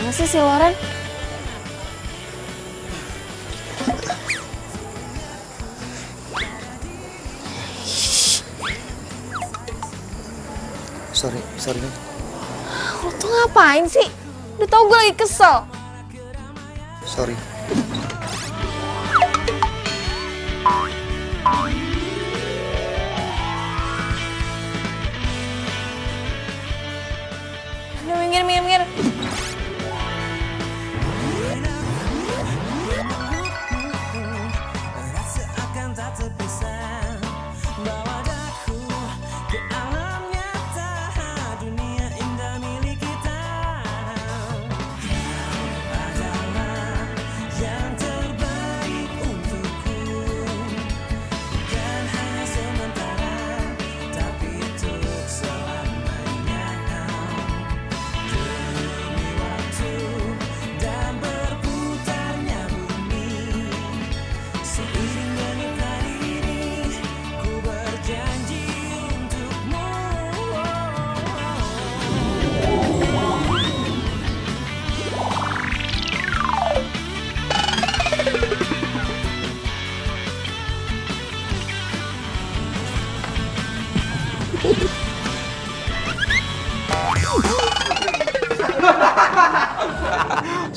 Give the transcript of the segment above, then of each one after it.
Mana sih si Loren? Sorry nih. Lo tuh ngapain sih? Udah tau gue lagi kesel. Sorry. Udah minggir.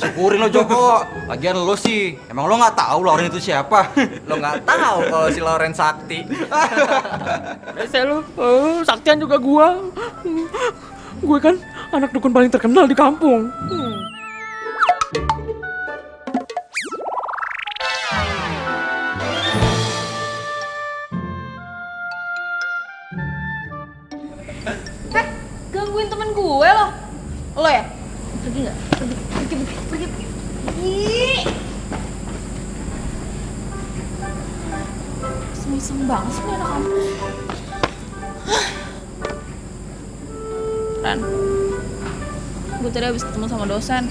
Syukurin lo Joko, lagian lo sih, emang lo nggak tahu Loren itu siapa? Lo nggak tahu kalau si Loren sakti. Rese lu, Saktian juga gua. Gue kan anak dukun paling terkenal di kampung. Gangguin temen gue lo. Lo ya? Pergi nggak? Pergi. Ih. Semisem banget sih nih anak kamu. Ran, gue tadi habis ketemu sama dosen.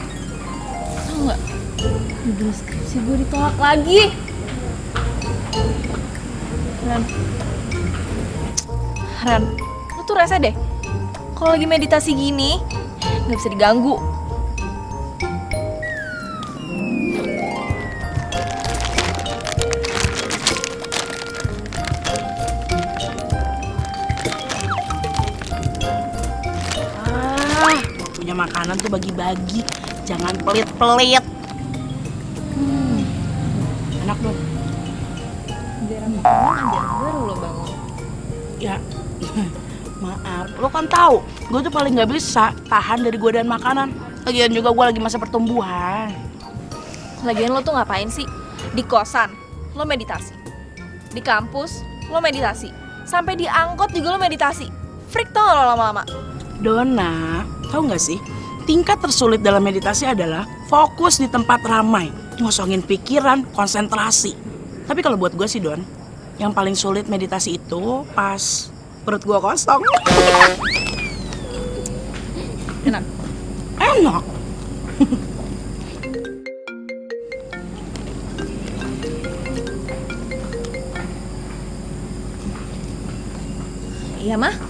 Tau nggak? Judul skripsi gue ditolak lagi. Ran, lo tuh rese deh. Kalau lagi meditasi gini, nggak bisa diganggu. Punya makanan tuh bagi-bagi, jangan pelit-pelit. Enak dong. Biar bangun aja, baru lo bangun. Ya, maaf. Lo kan tahu, gue tuh paling nggak bisa tahan dari godaan makanan. Lagian juga gue lagi masa pertumbuhan. Lagian lo tuh ngapain sih? Di kosan, lo meditasi. Di kampus, lo meditasi. Sampai di angkot juga lo meditasi. Freak tau gak lo lama-lama? Dona, tahu nggak sih? Tingkat tersulit dalam meditasi adalah fokus di tempat ramai, ngosongin pikiran, konsentrasi. Tapi kalau buat gue sih Don, yang paling sulit meditasi itu pas perut gue kosong. Enak. Enak. Iya mah?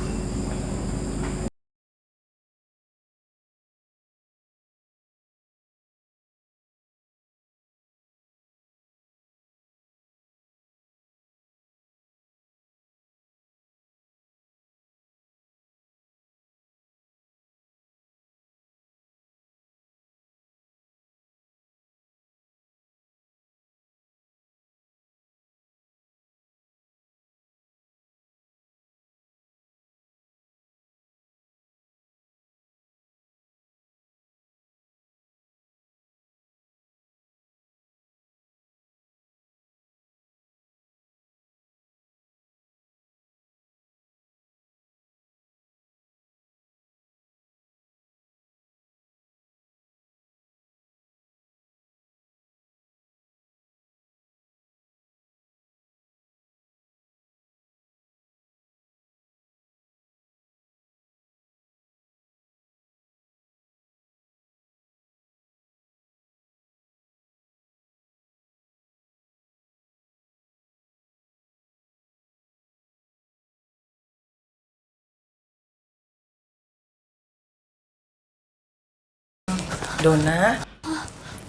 Dona.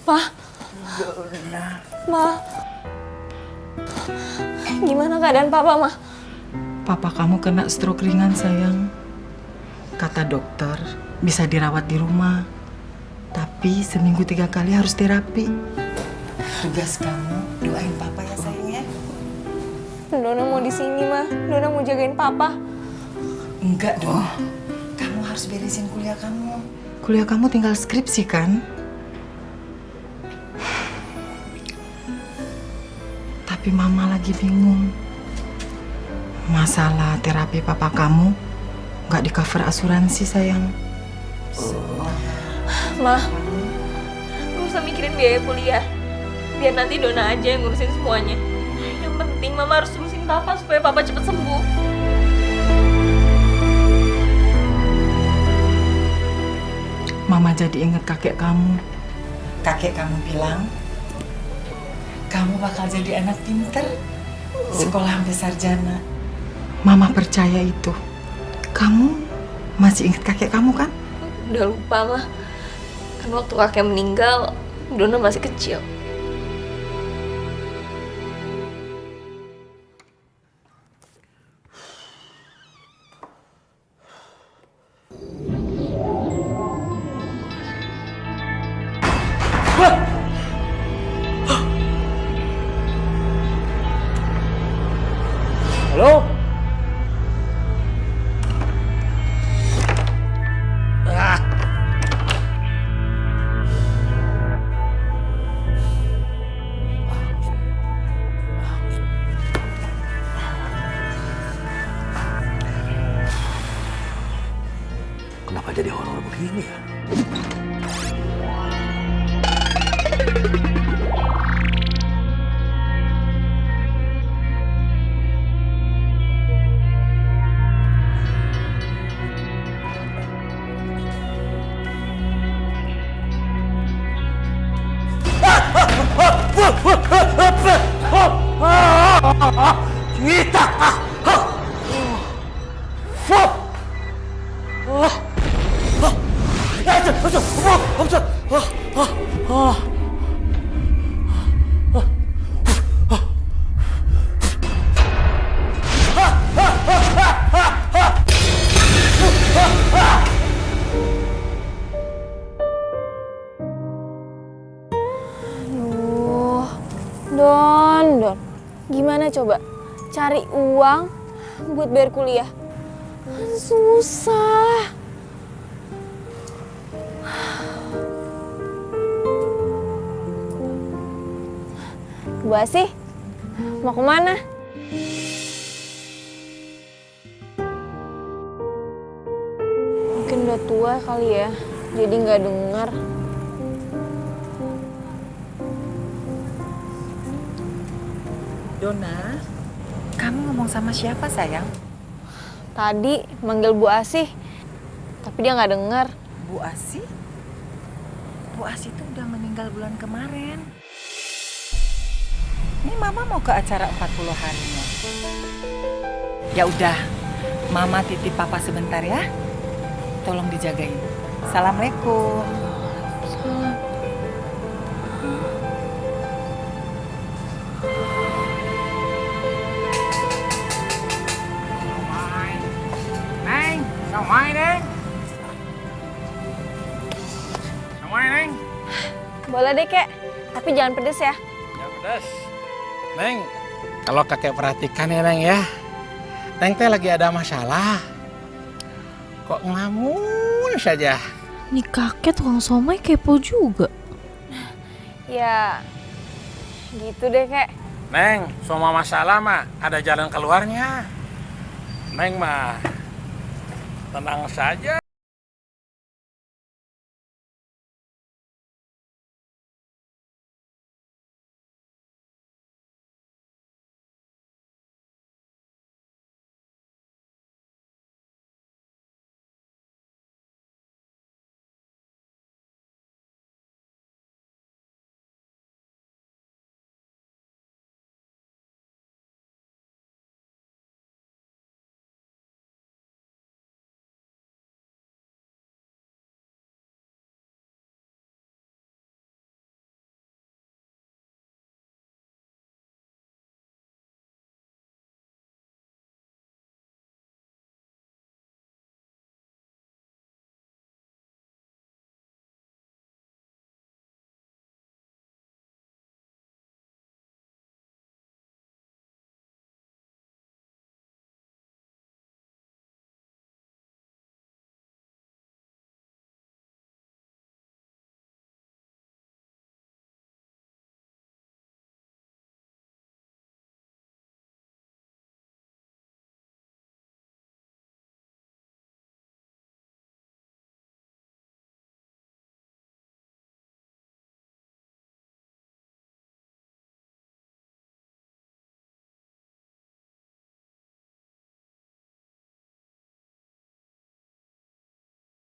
Ma. Ma. Gimana keadaan papa, Ma? Papa kamu kena stroke ringan, sayang. Kata dokter, bisa dirawat di rumah. Tapi seminggu 3 kali harus terapi. Tugas kamu, doain papa ya, sayang ya. Dona mau di sini, Ma. Dona mau jagain papa. Enggak dong. Kamu harus beresin kuliah kamu. Kuliah kamu tinggal skripsi kan? Tapi mama lagi bingung. Masalah terapi papa kamu nggak di cover asuransi, sayang. Ma, gak usah mikirin biaya kuliah. Biar nanti Dona aja yang ngurusin semuanya. Yang penting Mama harus urusin papa supaya papa cepet sembuh. Mama jadi inget kakek kamu. Kakek kamu bilang, kamu bakal jadi anak pinter, sekolah sampai sarjana. Mama percaya itu. Kamu masih inget kakek kamu kan? Udah lupa, Ma. Kan waktu kakek meninggal, Dona masih kecil. Halo? Kenapa jadi horor begini ya? Don. Gimana coba? Cari uang buat bayar kuliah. Susah. Bu Asih, mau kemana? Mungkin udah tua kali ya, jadi nggak dengar. Dona, kamu ngomong sama siapa, sayang? Tadi manggil Bu Asih, tapi dia nggak dengar. Bu Asih? Bu Asih itu udah meninggal bulan kemarin. Ini Mama mau ke acara 40 harinya. Ya udah, Mama titip Papa sebentar ya. Tolong dijagain. Assalamualaikum. Neng, somai Neng. Somai Neng. Boleh deh, Kek. Tapi jangan pedes ya. Jangan pedas. Neng, kalau kakek perhatikan ya Neng ya. Neng teh lagi ada masalah. Kok ngelamun saja? Nih kakek tukang somai kepo juga. Ya, gitu deh, Kek. Neng, semua masalah mah ada jalan keluarnya. Neng mah tenang saja.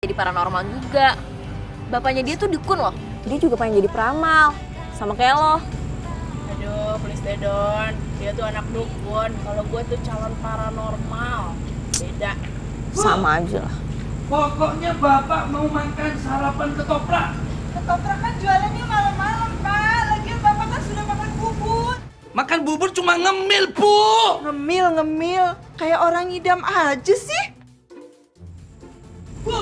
jadi paranormal juga. Bapaknya dia tuh dukun loh. Dia juga pengen jadi peramal, sama kayak lo. Aduh, please deh Don. Dia tuh anak dukun. Kalau gue tuh calon paranormal. Beda. Sama aja lah. Pokoknya Bapak mau makan sarapan ketoprak. Ketoprak kan jualannya malam-malam, Pak. Lagian Bapak kan sudah makan bubur. Makan bubur cuma ngemil, Bu. Ngemil. Kayak orang ngidam aja sih. Bu.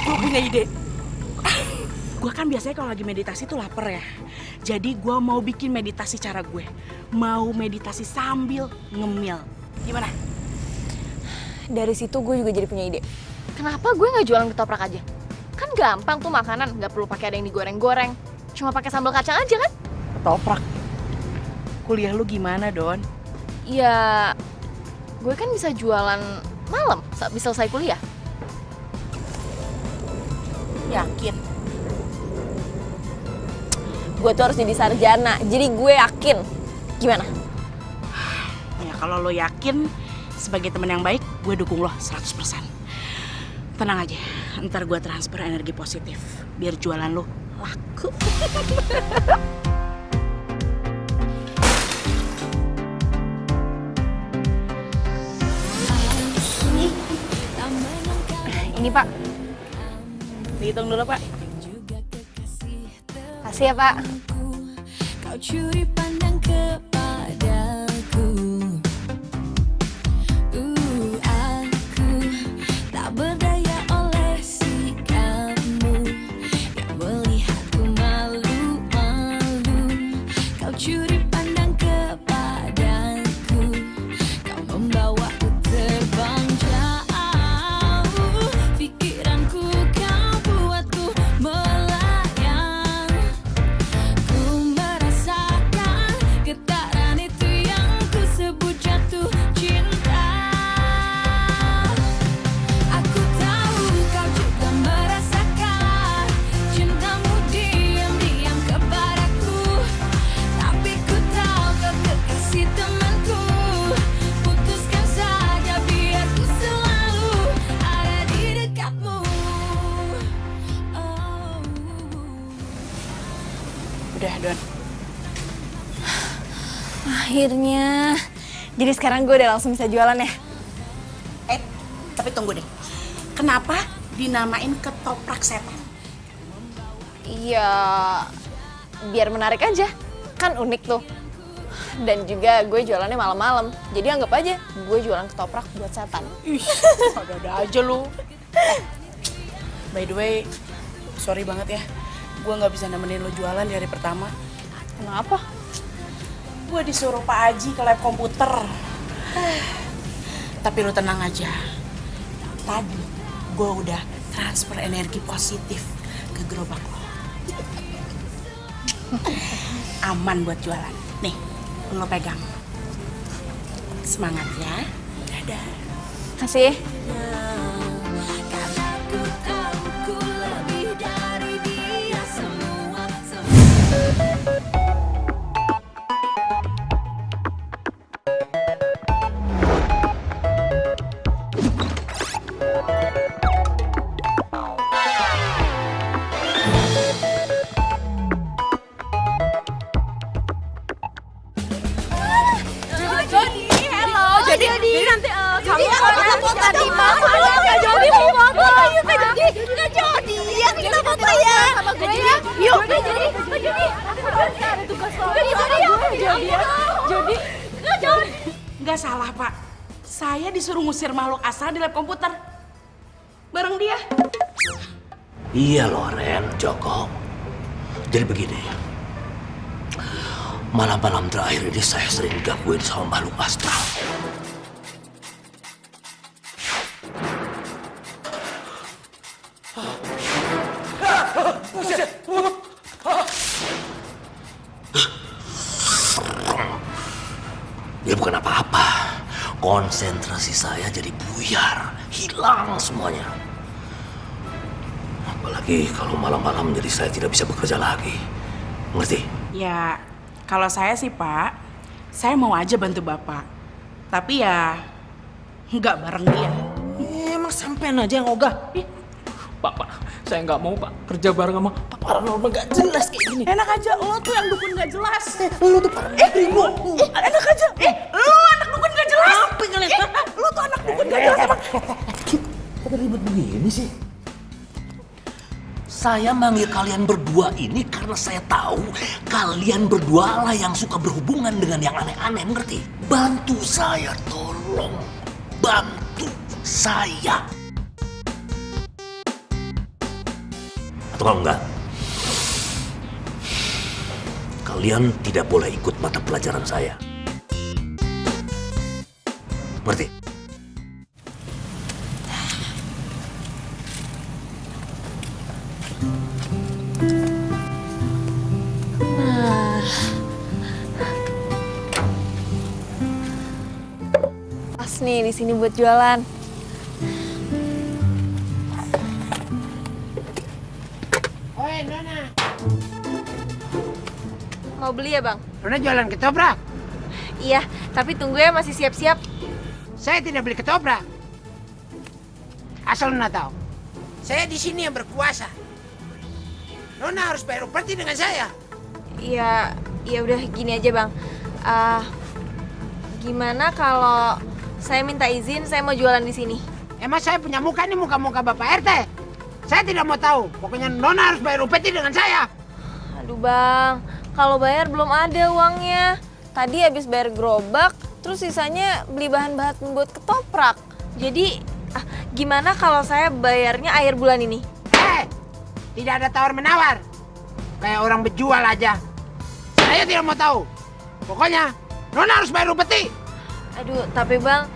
Gue punya ide. Gue kan biasanya kalau lagi meditasi tuh lapar ya. Jadi gue mau bikin meditasi cara gue. Mau meditasi sambil ngemil. Gimana? Dari situ gue juga jadi punya ide. Kenapa gue nggak jualan ketoprak aja? Kan gampang tuh makanan, nggak perlu pakai ada yang digoreng-goreng. Cuma pakai sambal kacang aja kan? Ketoprak. Kuliah lu gimana, Don? Ya, gue kan bisa jualan malam, bisa selesai kuliah. Yakin? Gue tuh harus jadi sarjana, jadi gue yakin. Gimana? Ya kalau lo yakin, sebagai teman yang baik, gue dukung lo 100%. Tenang aja, ntar gue transfer energi positif. Biar jualan lo laku. Ini Pak. Dihitung dulu, Pak. Kasih ya Pak. Kau curi pandang kepadaku. Aku tak berdaya oleh sikapmu yang melihatku malu-malu. Kau curi pandang kepadaku. Kau membawaku terbang jauh. Pikiranku kau buatku melayang. Ku merasakan getaran itu yang ku sebut jatuh cinta. Aku tahu kau juga merasakan cintamu diam-diam kepadaku. Tapi ku tahu kau kekasih temanku. Putuskan saja biar ku selalu ada di dekatmu. Oh. Udah, Don. Akhirnya. Jadi sekarang gue udah langsung bisa jualan ya? Tapi tunggu deh. Kenapa dinamain ketoprak setan? Iya, biar menarik aja. Kan unik tuh. Dan juga gue jualannya malam-malam. Jadi anggap aja gue jualan ketoprak buat setan. Ih, ada-ada aja lu. By the way, sorry banget ya. Gue nggak bisa nemenin lo jualan di hari pertama. Kenapa? Gue disuruh Pak Haji ke lab komputer. Tapi lo tenang aja. Tadi gue udah transfer energi positif ke gerobak lo. Aman buat jualan. Nih, lo pegang. Semangat ya. Dadah. Kasih. Karena ku tahu ku lebih dari dia semua. Jadi nanti kamu foto di mana? Kak Jody mau foto. Ayo Kak Jody, ya kita foto ya. Sama gue ya. Yuk. Kak Jody. Ada tugas lo. Kak Jody. Nggak salah, Pak. Saya disuruh ngusir makhluk astral di lab komputer. Bareng dia. Iya Loren, Joko. Jadi begini. Malam-malam terakhir ini saya sering digangguin sama makhluk astral. Ya bukan apa-apa. Konsentrasi saya jadi buyar, hilang semuanya. Apalagi kalau malam-malam jadi saya tidak bisa bekerja lagi. Ngerti? Ya, kalau saya sih Pak, saya mau aja bantu Bapak. Tapi ya nggak bareng dia. Emang sampean aja yang ogah. Pak, saya nggak mau Pak kerja bareng sama paranormal nggak jelas kayak gini. Enak aja, lo tuh yang dukun nggak jelas. Lu tuh paranormal. Enak aja. Lo anak dukun nggak jelas. Apa ngeliat? Lo tuh anak dukun nggak jelas. Kok ribet begini sih? Saya manggil kalian berdua ini karena saya tahu kalian berdua lah yang suka berhubungan dengan yang aneh-aneh, ngerti? Bantu saya, tolong. Bantu saya. Atau kalau enggak, kalian tidak boleh ikut mata pelajaran saya. Ngerti? Pas nih di sini buat jualan. Oi, Nona. Mau beli ya, Bang? Nona jualan ketoprak. Iya, tapi tunggu ya, masih siap-siap. Saya tidak beli ketoprak. Asal Nona tahu, saya di sini yang berkuasa. Nona harus bayar upeti dengan saya. Iya, ya udah gini aja, Bang. Gimana kalau saya minta izin, saya mau jualan di sini? Emang saya punya muka ini muka-muka Bapak RT? Saya tidak mau tahu. Pokoknya Nona harus bayar upeti dengan saya. Aduh, Bang. Kalau bayar belum ada uangnya. Tadi habis bayar gerobak, terus sisanya beli bahan-bahan buat ketoprak. Jadi, gimana kalau saya bayarnya akhir bulan ini? Tidak ada tawar-menawar. Kayak orang berjual aja. Saya tidak mau tahu. Pokoknya, Nona harus bayar upeti. Aduh, tapi Bang...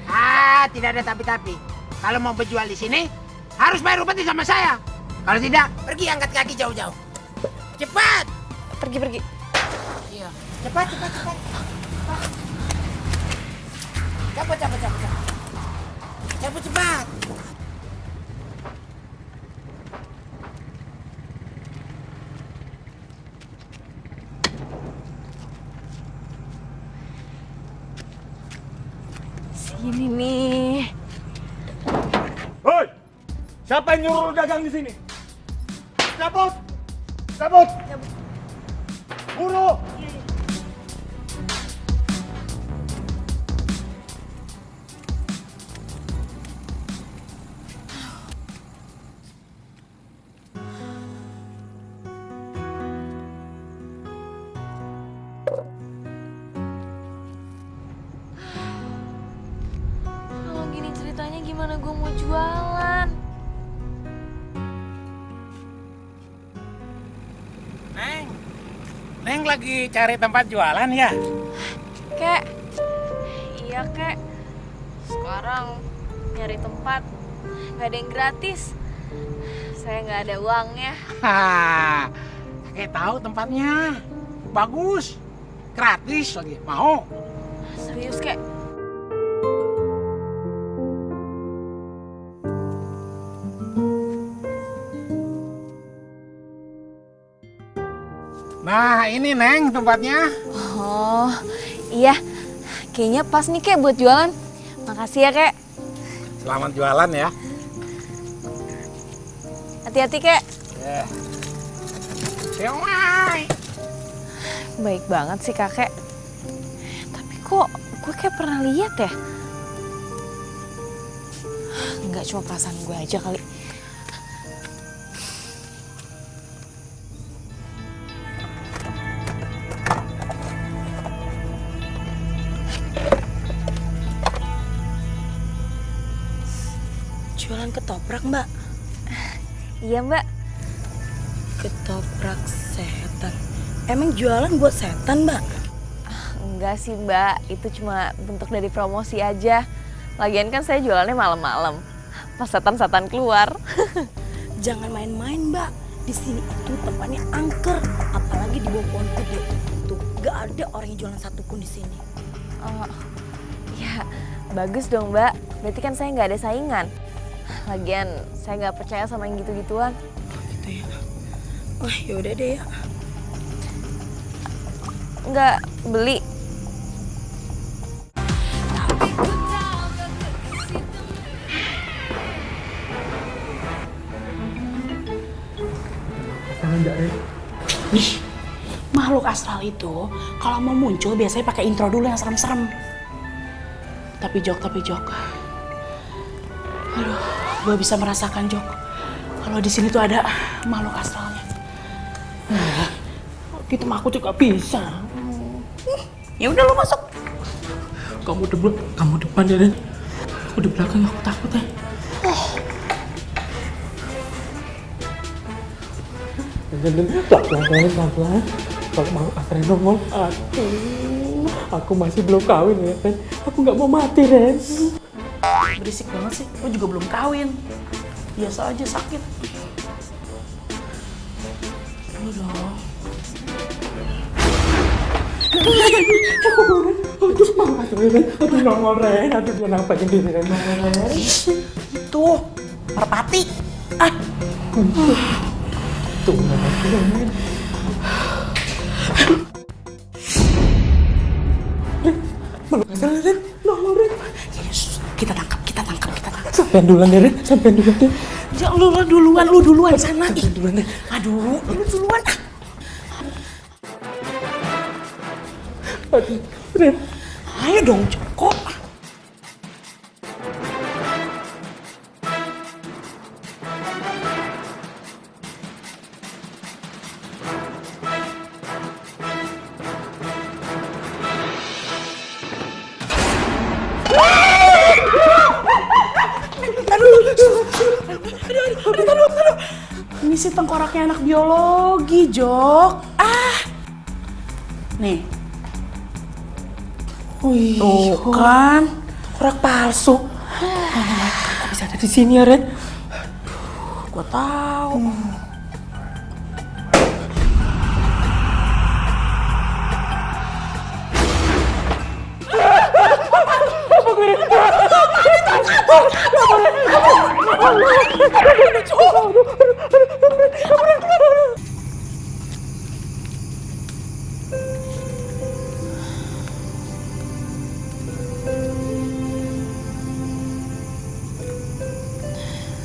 Tidak ada tapi-tapi. Kalau mau berjual di sini, harus bayar upeti sama saya. Kalau tidak, pergi angkat kaki jauh-jauh. Cepat! Pergi. Iya. Cepat. Cabut cepat. Sini nih. Hoi! Siapa yang nyuruh lu dagang di sini? Cabut! Buru! Kalau gini ceritanya gimana gue mau jualan? Neng lagi cari tempat jualan ya? Kek. Iya, Kek. Sekarang nyari tempat nggak ada yang gratis. Saya nggak ada uangnya. Kakek tahu tempatnya. Bagus. Gratis lagi. Mau? Serius, Kek? Nah, ini Neng tempatnya. Oh, iya. Kayaknya pas nih, Kek, buat jualan. Makasih ya, Kek. Selamat jualan ya. Hati-hati, Kek. Siomay. Baik banget sih, Kakek. Tapi kok gue kayak pernah lihat ya? Enggak, cuma perasaan gue aja kali. Jualan ketoprak, Mbak. Iya, Mbak. Ketoprak setan. Emang jualan buat setan, Mbak? Enggak sih, Mbak. Itu cuma bentuk dari promosi aja. Lagian kan saya jualannya malam-malam. Pas setan-setan keluar. Jangan main-main, Mbak. Di sini itu tempatnya angker, apalagi di bawah pohon gede. Tuh, gak ada orang yang jualan satupun di sini. Oh, ya bagus dong, Mbak. Berarti kan saya nggak ada saingan. Lagian saya nggak percaya sama yang gitu-gituan. Gitu ya. Wah, yaudah deh ya. Nggak beli. enggak, Ren? Makhluk astral itu kalau mau muncul biasanya pakai intro dulu yang serem-serem. Tapi Jok. Aduh, gue bisa merasakan Jok. Kalau di sini tuh ada makhluk astralnya. Gitu mah aku juga bisa. Ya udah lo masuk. Kamu depan ya, Ren. Aku di belakang, aku takut ya. Pelan-pelan. Kalau mau Ren nongol, aduh, aku masih belum kawin ya, Ren. Aku nggak mau mati, Ren. Berisik banget sih, lo juga belum kawin. Biasa aja sakit. Udah. Aduh, maaf, Ren. Aduh, nongol, Ren. Aduh, dia nampakin diri, Ren. Nongol, Ren. Itu merpati. Tuh, Ren. Malu kasar, Ren. Nongol, Ren. Yesus, kita tangkap. Sampean duluan ya, Ren. Sampean duluan, Ren. Ya, lu duluan sana. Sampean duluan, Ren. Aduh, lu duluan. Aduh, Ren. Ayo dong, Joko. Aduh. Ini sih tengkoraknya anak biologi, Jok. Nih. Tuh kan, Tengkorak palsu. Kok bisa ada di sini ya, Ren? gua tahu.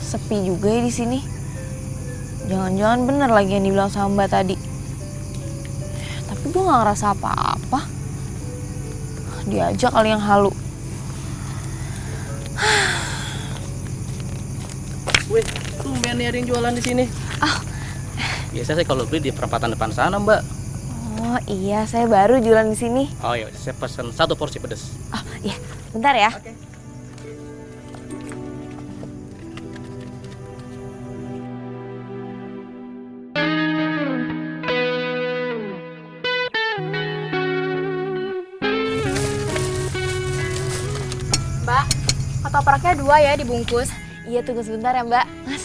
Sepi juga ya di sini. Jangan-jangan bener lagi yang dibilang sama Mbak tadi. Tapi gue nggak ngerasa apa-apa. Dia aja kali yang halu. Wih, tumben ada yang jualan di sini. Biasa saya kalau beli di perempatan depan sana, Mbak. Oh iya, saya baru jualan di sini. Oh iya, saya pesan 1 porsi pedas. Oh iya, bentar ya. Mbak, ketopraknya 2 ya dibungkus. Iya, tunggu sebentar ya Mbak. Mas.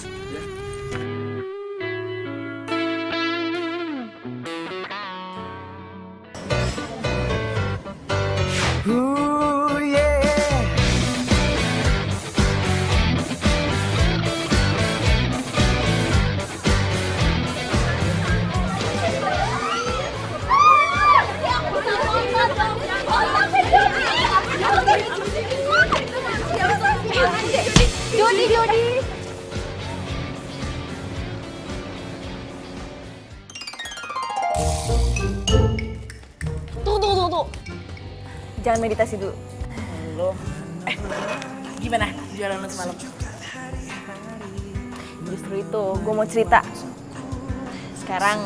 Jody. Tunggu. Jangan meditasi dulu. Gimana jualan lo semalam? Justru itu, gue mau cerita. Sekarang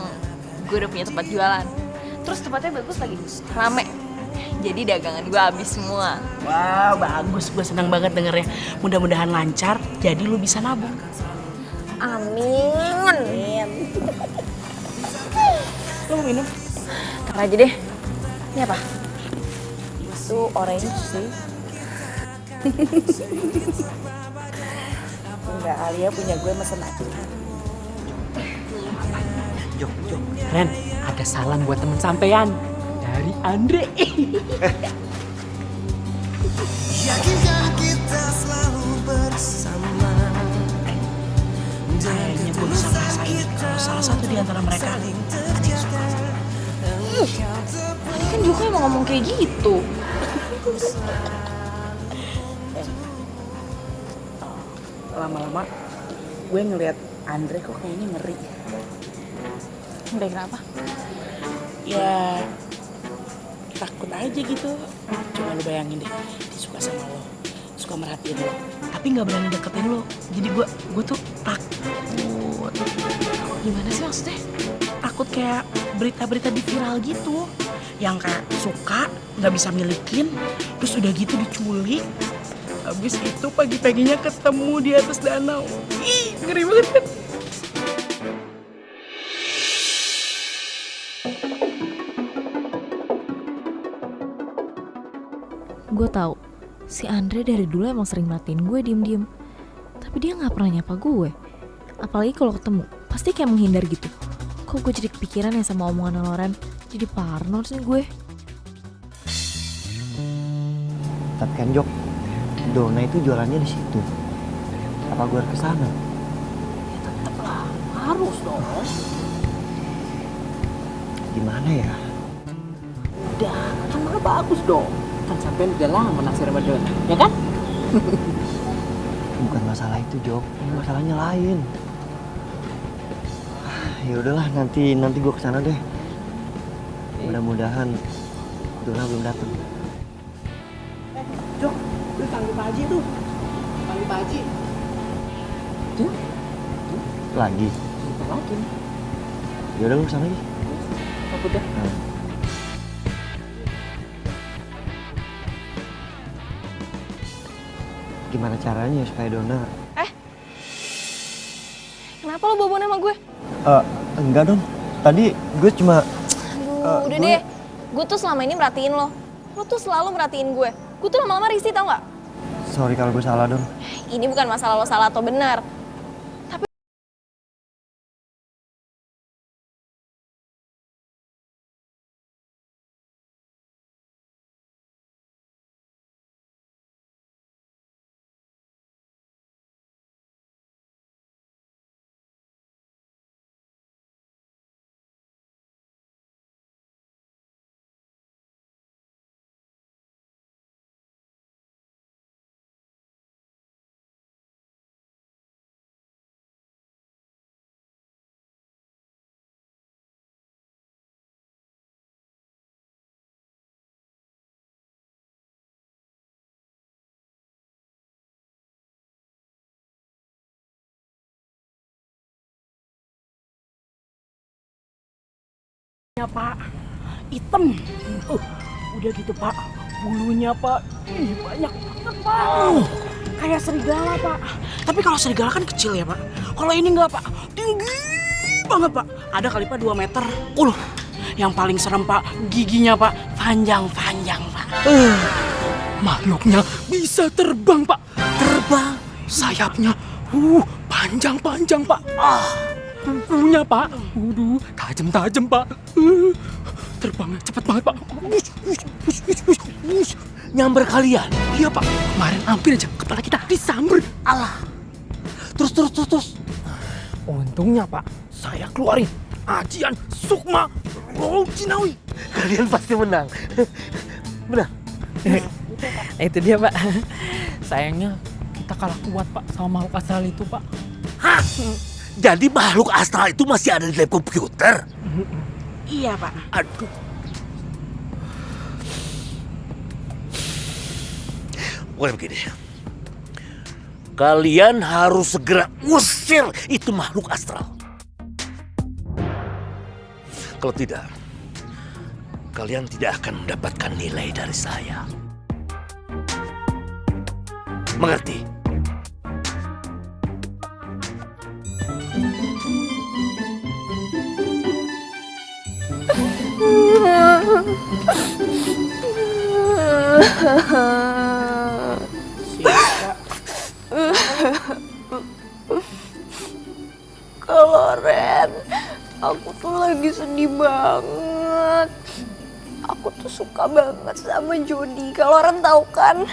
gue udah punya tempat jualan. Terus tempatnya bagus lagi, rame. Jadi dagangan gue habis semua. Wow, bagus. Gue senang banget dengernya. Mudah-mudahan lancar, jadi lu bisa nabung. Amin. Lu mau minum? Ntar aja deh. Ini apa? Itu orange sih. Enggak, Alia punya gue mesen aja. Jok. Ren, ada salam buat teman sampean dari Andre. Yakinkan kita selalu bersama. Kayaknya gue bisa ngerasain kalau salah satu di antara mereka ada yang suka. Tadi kan Joko emang ngomong kayak gitu. Lama-lama gue ngeliat Andre kok kayaknya ngeri. Sampai kenapa? Ya takut aja gitu. Coba lu bayangin deh, dia suka sama lo, suka merhatiin lo, tapi nggak berani deketin lo. Jadi gue tuh takut. Gimana sih maksudnya? Takut kayak berita-berita di viral gitu, yang kayak suka nggak bisa milikin, terus udah gitu diculik, habis itu pagi-paginya ketemu di atas danau. Ih, ngeri banget kan? Gue tahu si Andre dari dulu emang sering merhatiin gue diem-diem, tapi dia nggak pernah nyapa gue. Apalagi kalau ketemu, pasti kayak menghindar gitu. Kok gue jadi kepikiran ya sama omongan Loren? Jadi parno sih gue. Tapi kan Jok, Dona itu jualannya di situ. Apa gue harus kesana? Ya tetep lah, harus dong. Gimana ya? Udah, kan malah bagus dong. Kan sampean udah lama naksir sama Dona, ya kan? Bukan masalah itu Jok, ini masalahnya lain. Ya udahlah, nanti gue kesana deh. Mudah-mudahan Dona belum datang. Jok, lu panggil Pak Haji tuh. Panggil Pak Haji. Tuh. Lagi? Lagi. Ya udah lu kesana aja. Takut ya? Gimana caranya supaya Dona? Kenapa lo bawa sama gue? Enggak dong. Tadi gue cuma... Aduh, udah deh. Gue tuh selama ini merhatiin lo. Lo tuh selalu merhatiin gue. Gue tuh lama-lama risih tau gak? Sorry kalau gue salah Don. Ini bukan masalah lo salah atau benar. Tapi Ya Pak, hitam. Udah gitu Pak, bulunya Pak, banyak banget Pak. Kayak serigala Pak. Tapi kalau serigala kan kecil ya Pak. Kalau ini enggak Pak, tinggi banget Pak. Ada kali Pak 2 meter. Yang paling serem Pak, giginya Pak, panjang-panjang Pak. Makhluknya bisa terbang, Pak. Terbang. Sayapnya panjang-panjang, Pak. Kukunya, Pak. Tajam-tajam, Pak. Terbangnya cepet banget, Pak. Nyamber kalian? Iya, Pak. Kemarin hampir aja kepala kita disamber. Alah. Terus. Untungnya, Pak, saya keluarin ajian Sukma Rojinawi. Kalian pasti menang. Benar. Itu dia, Pak. Sayangnya kita kalah kuat, Pak, sama makhluk astral itu, Pak. Hah? Jadi makhluk astral itu masih ada di lab komputer? Iya, Pak. Aduh. Pokoknya begini. Kalian harus segera usir itu makhluk astral. Kalau tidak, kalian tidak akan mendapatkan nilai dari saya. Mengerti? Kalau Ren, aku tuh lagi sedih banget. Aku tuh suka banget sama Jody. Kalau Ren tahu kan?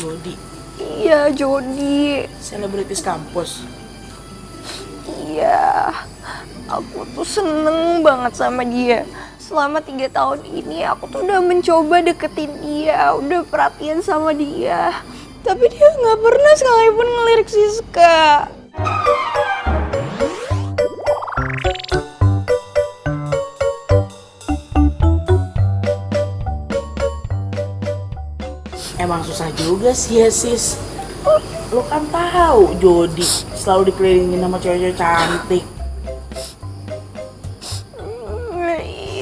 Jody. Iya, Jody. Selebritis kampus. Iya. Aku tuh seneng banget sama dia. Selama 3 tahun ini aku tuh udah mencoba deketin dia, udah perhatian sama dia. Tapi dia nggak pernah sekalipun ngelirik Siska. Emang susah juga sih ya sis. Lo kan tahu Jody selalu dikelilingin sama cewek-cewek cantik.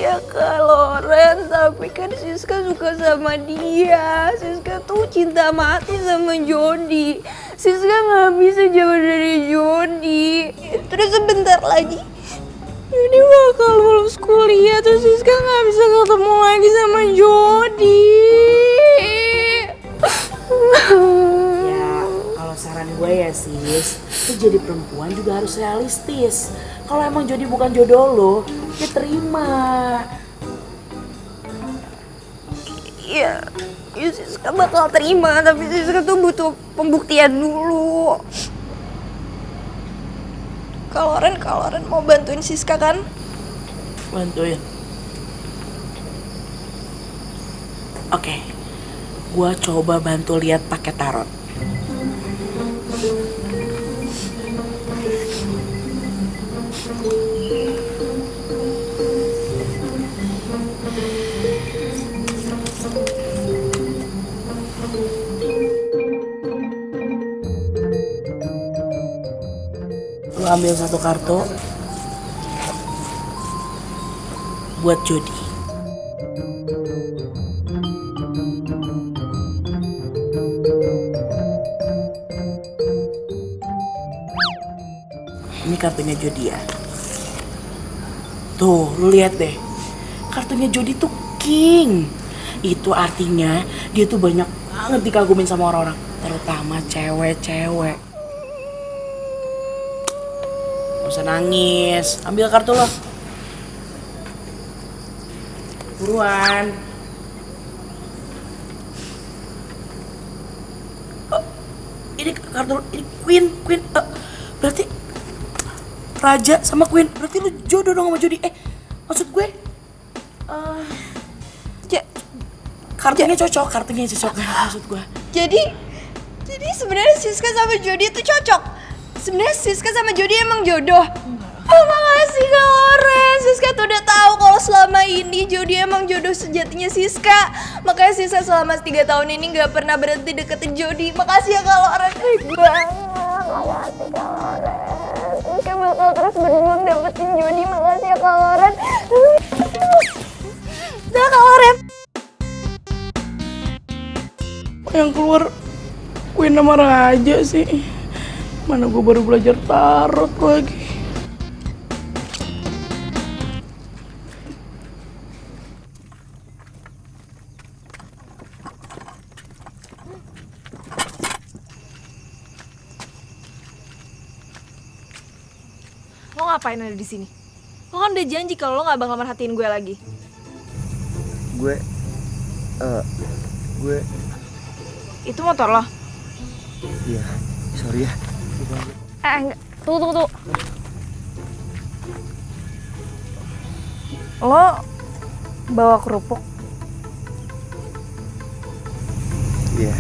Iya Kak Loren, tapi kan Siska suka sama dia. Siska tuh cinta mati sama Jody. Siska nggak bisa jauh dari Jody. Terus sebentar lagi Jody bakal lulus kuliah, terus Siska nggak bisa ketemu lagi sama Jody. Ya kalau saran gue ya sis, lo jadi perempuan juga harus realistis. Kalau emang Jody bukan jodoh lo, ya terima. Iya, Siska bakal terima, tapi Siska tuh butuh pembuktian dulu. Kak Loren mau bantuin Siska kan? Bantuin. Oke, gua coba bantu lihat pakai tarot. Lu ambil satu kartu buat Jody. Ini kartunya Jody ya. Tuh, lu lihat deh. Kartunya Jody tuh king. Itu artinya dia tuh banyak banget dikagumin sama orang-orang, terutama cewek-cewek. Gak usah nangis, ambil kartu lo. Buruan. Oh, ini kartu, ini Queen. Berarti Raja sama Queen, berarti lu jodoh dong sama Jody. Maksud gue, kartunya cocok maksud gue. Jadi sebenarnya Siska sama Jody itu cocok. Sebenarnya Siska sama Jody emang jodoh. Oh, makasih Kak Loren. Siska tuh udah tahu kalau selama ini Jody emang jodoh sejatinya Siska. Makanya Siska selama 3 tahun ini nggak pernah berhenti deketin Jody. Makasih ya Kak Loren. Baik banget. Makasih Kak Loren. Siska bakal terus berjuang dapetin Jody. Makasih ya Kak Loren. Dah Kak Loren. Yang keluar Queen sama Raja sih. Mana gue baru belajar tarot lagi. Lo ngapain ada di sini? Lo kan udah janji kalau lo nggak bakal merhatiin gue lagi. Gue Itu motor lo? Iya, sorry ya. Enggak. Tunggu. Lo bawa kerupuk? Iya,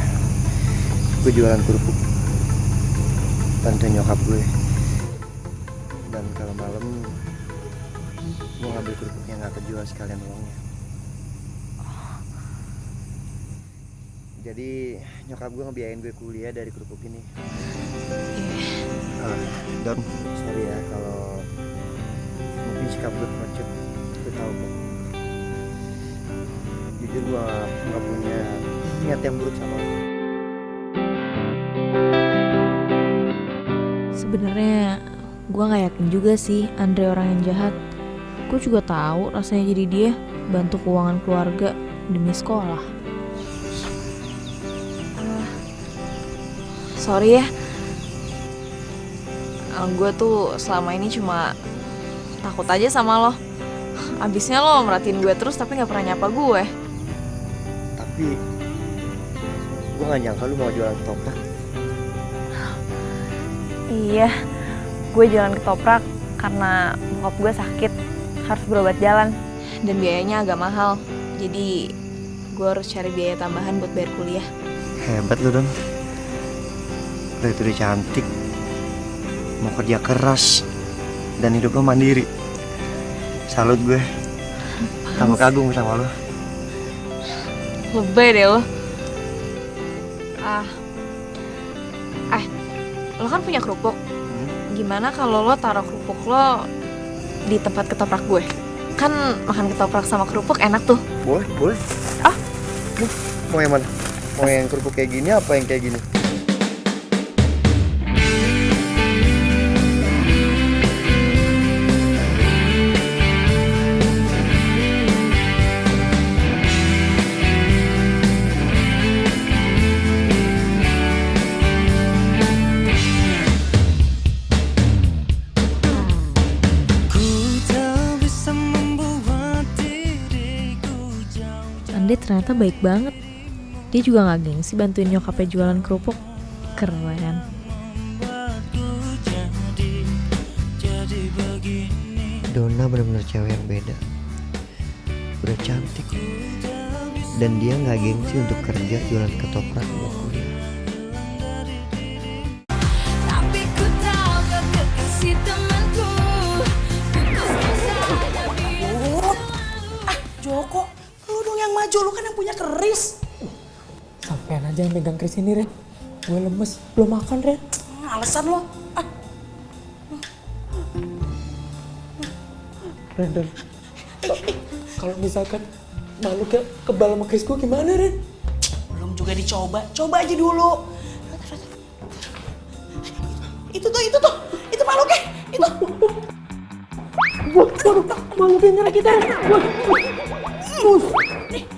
gue jualan kerupuk. Bantuin nyokap gue. Dan kalau malam gue ngambil kerupuknya nggak kejual sekalian uangnya. Jadi nyokap gue ngebiayain gue kuliah dari kerupuk ini. Don, sorry ya kalau mungkin sikap gue pengecut. Gue tahu kok. Jujur gue nggak punya niat yang buruk sama lo. Sebenarnya gue nggak yakin juga sih Andre orang yang jahat. Gue juga tahu rasanya jadi dia bantu keuangan keluarga demi sekolah. Sorry ya. Gue tuh selama ini cuma takut aja sama lo. Abisnya lo merhatiin gue terus tapi gak pernah nyapa gue. Tapi gue gak nyangka lu mau jualan ketoprak. Iya, gue jualan ketoprak karena bokap gue sakit, harus berobat jalan. Dan biayanya agak mahal, jadi gue harus cari biaya tambahan buat bayar kuliah. Hebat lu Don. Lo itu udah cantik, mau kerja keras, dan hidup lo mandiri. Salut gue. Tambah kagum sama lo. Lebay deh lo. lo kan punya kerupuk. Gimana kalau lo taruh kerupuk lo di tempat ketoprak gue? Kan makan ketoprak sama kerupuk enak tuh. Boleh, boleh. Ah? Mau yang mana? Mau yang kerupuk kayak gini apa yang kayak gini? Andre ternyata baik banget. Dia juga gak gengsi bantuin nyokapnya jualan kerupuk. Keren. Donna benar-benar cewek yang beda. Udah cantik. Dan dia gak gengsi untuk kerja jualan ketoprak buat kuliah. Tapi ku tahu kau kekasih temanku. Joko, lu dong yang maju, lu kan yang punya keris. Sampean aja yang megang keris ini, Ren. Gue lemes, belum makan, Ren. Alasan lo. Ren, kalau misalkan makhluknya kebal sama keris gue gimana, Ren? Belum juga dicoba, coba aja dulu. Itu makhluknya, itu. Makhluknya nyerang kita, Ren.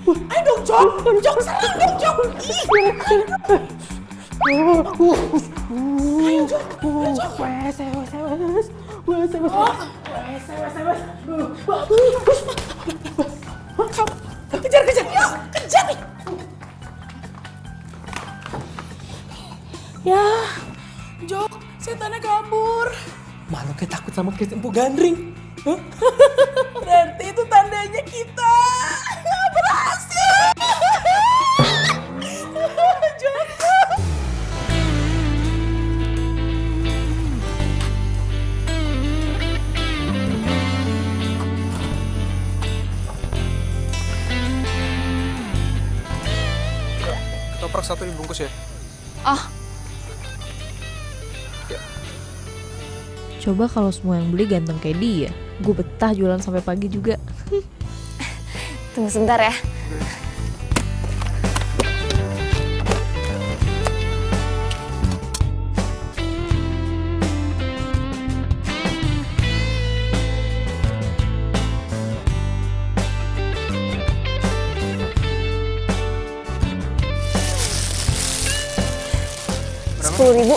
Ayo dong, Jok, serang dong, Jok. Ayo, Jok. Kejar, yuk, kejar nih. Ya, Jok, setannya kabur. Makhluknya takut sama keris Empu Gandring. Berarti itu tandanya kita berhasil. Joko. Ketoprak satu dibungkus ya. Coba kalau semua yang beli ganteng kayak dia, gue betah jualan sampai pagi juga. Tunggu sebentar ya. Rp10.000.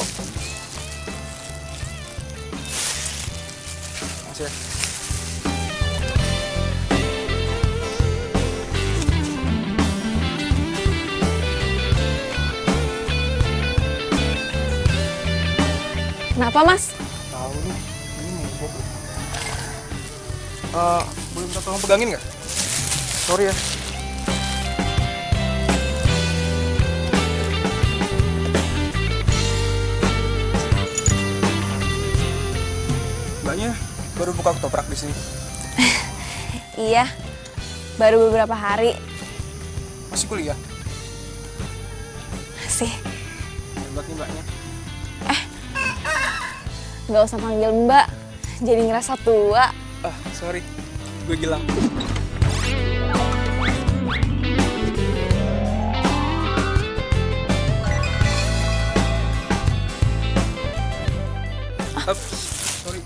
Kenapa, Mas? Tahu nih, ini mogok. Boleh minta tolong pegangin nggak? Sorry ya. Mbaknya baru buka ketoprak di sini. Iya, baru beberapa hari. Masih kuliah? Masih. Hebat nih mbaknya. Nggak usah panggil Mbak, jadi ngerasa tua. Sorry, gue Gilang. Sorry.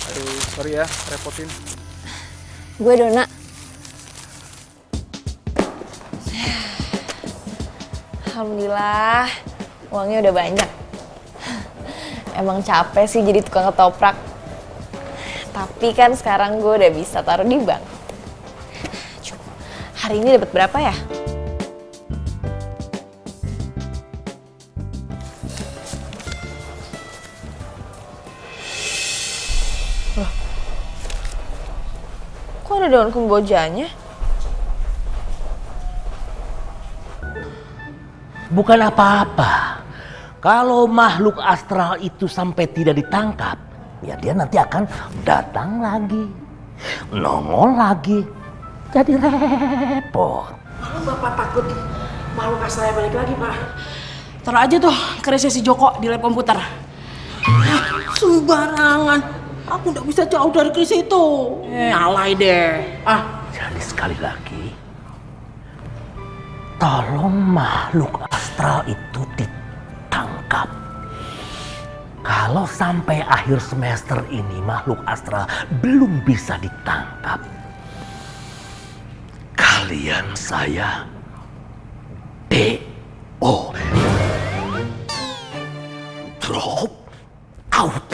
Aduh, sorry ya, repotin. Gue Donna. Alhamdulillah, uangnya udah banyak. Emang capek sih jadi tukang ketoprak. Tapi kan sekarang gue udah bisa taruh di bank. Coba, hari ini dapat berapa ya? Kok ada daun kembojanya? Bukan apa-apa. Kalau makhluk astral itu sampai tidak ditangkap, ya dia nanti akan datang lagi, nongol lagi, jadi repot. Bapak takut makhluk astralnya balik lagi, Pak. Taruh aja tuh kerisnya si Joko di lab komputer. Sembarangan. Aku nggak bisa jauh dari keris itu. Alay deh. Jadi sekali lagi, tolong makhluk astral itu ditangkap. Kalau sampai akhir semester ini makhluk astral belum bisa ditangkap, kalian saya DO. Drop out.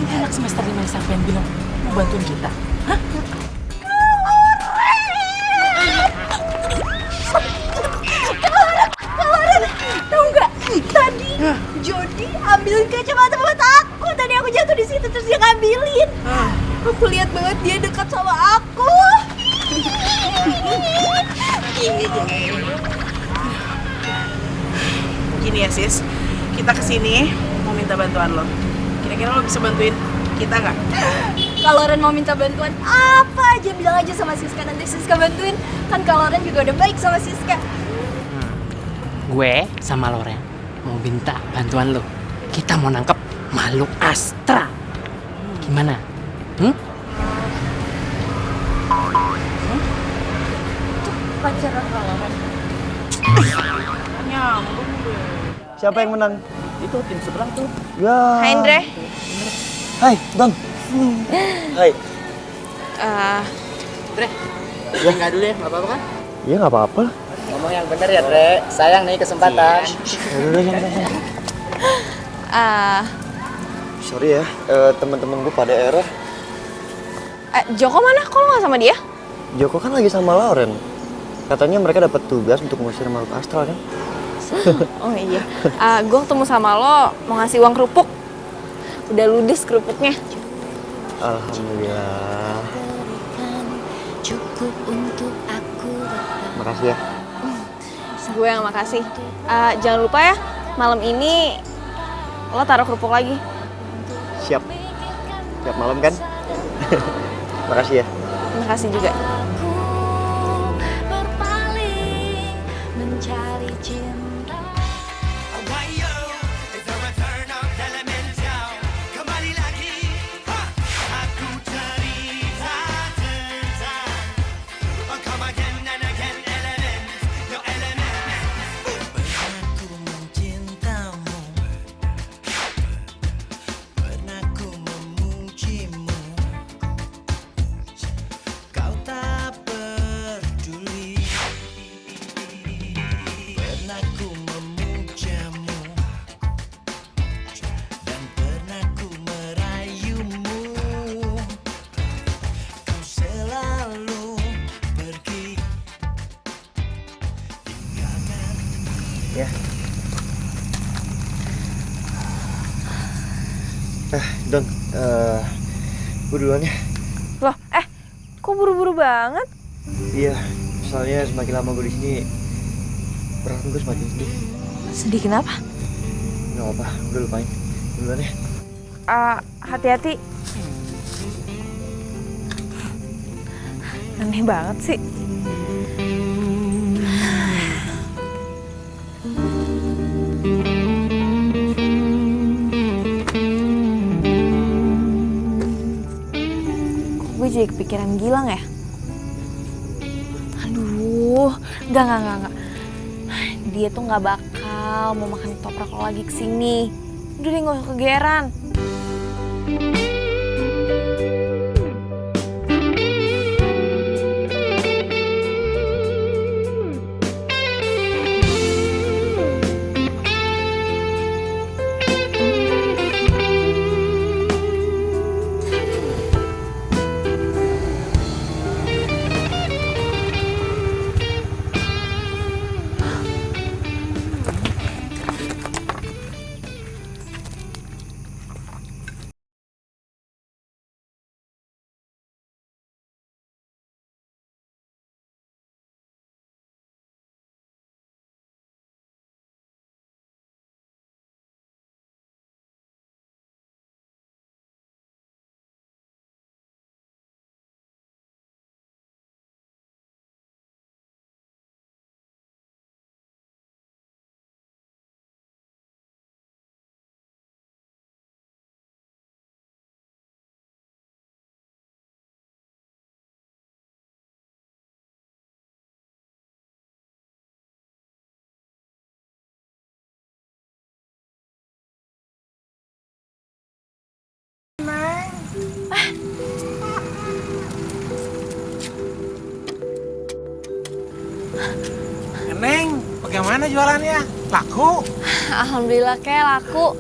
Ini anak semester 5 siapa yang bilang mau bantuin kita? Hah? Kelaran, tahu nggak? Tadi Jody ambil kacamata buat aku. Tadi aku jatuh di situ terus dia ngambilin. Aku lihat banget dia dekat sama aku. Gini ya sis, kita kesini mau minta bantuan lo. Kira-kira lo bisa bantuin kita nggak? Kalau Ren mau minta bantuan apa aja bilang aja sama Siska, nanti Siska bantuin. Kan kalau Ren juga udah baik sama Siska. Gue sama Loren mau minta bantuan lo. Kita mau nangkep makhluk astral. Gimana? Itu pacaran Loren. Nyambung deh. Siapa yang menang? Itu tim sebelah tuh. Ya. Hai Andre. Hai, Don. Hai. Dre, enggak dulu ya, nggak apa-apa kan? Iya nggak apa-apa. Ngomong yang bener ya, Dre. Sayang nih kesempatan. Sorry ya, teman-teman gue pada error. Joko mana? Kok lo gak sama dia? Joko kan lagi sama Lauren. Katanya mereka dapat tugas untuk ngusir makhluk astral kan? Oh iya. Gue ketemu sama lo mau ngasih uang kerupuk. Udah ludes kerupuknya. Alhamdulillah. Cukup untuk aku. Makasih ya. Gue yang makasih. Jangan lupa ya, malam ini lo taruh kerupuk lagi. Siap. Siap malam kan? Makasih ya. Makasih juga. Berpaling mencari cinta. Ya. Don, gue duluan ya. Loh, kok buru-buru banget? Iya, soalnya semakin lama gue di sini, perasaan gue semakin sedih. Sedih kenapa? Gak apa-apa, udah lupain. Duluan ya. Hati-hati. Aneh banget sih. Gue jadi kepikiran Gilang ya? Aduh, enggak. dia tuh nggak bakal mau makan ketoprak lo lagi kesini. Udah deh nggak usah kegeeran. Neng, bagaimana jualannya? Laku? Alhamdulillah Kek, laku.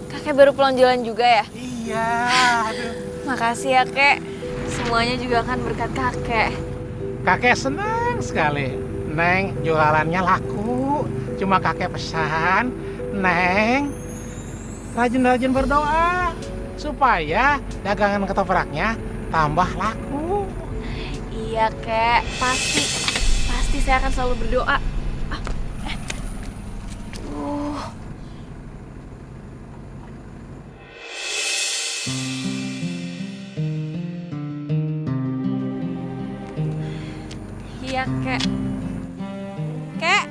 Kakek baru pulang jualan juga ya? Iya, aduh. Makasih ya Kek. Semuanya juga kan berkat kakek. Kakek senang sekali. Neng, jualannya laku. Cuma kakek pesan, Neng, rajin-rajin berdoa supaya dagangan ketopraknya tambah laku. Iya Kek, pasti saya akan selalu berdoa. Iya Kek. Kek.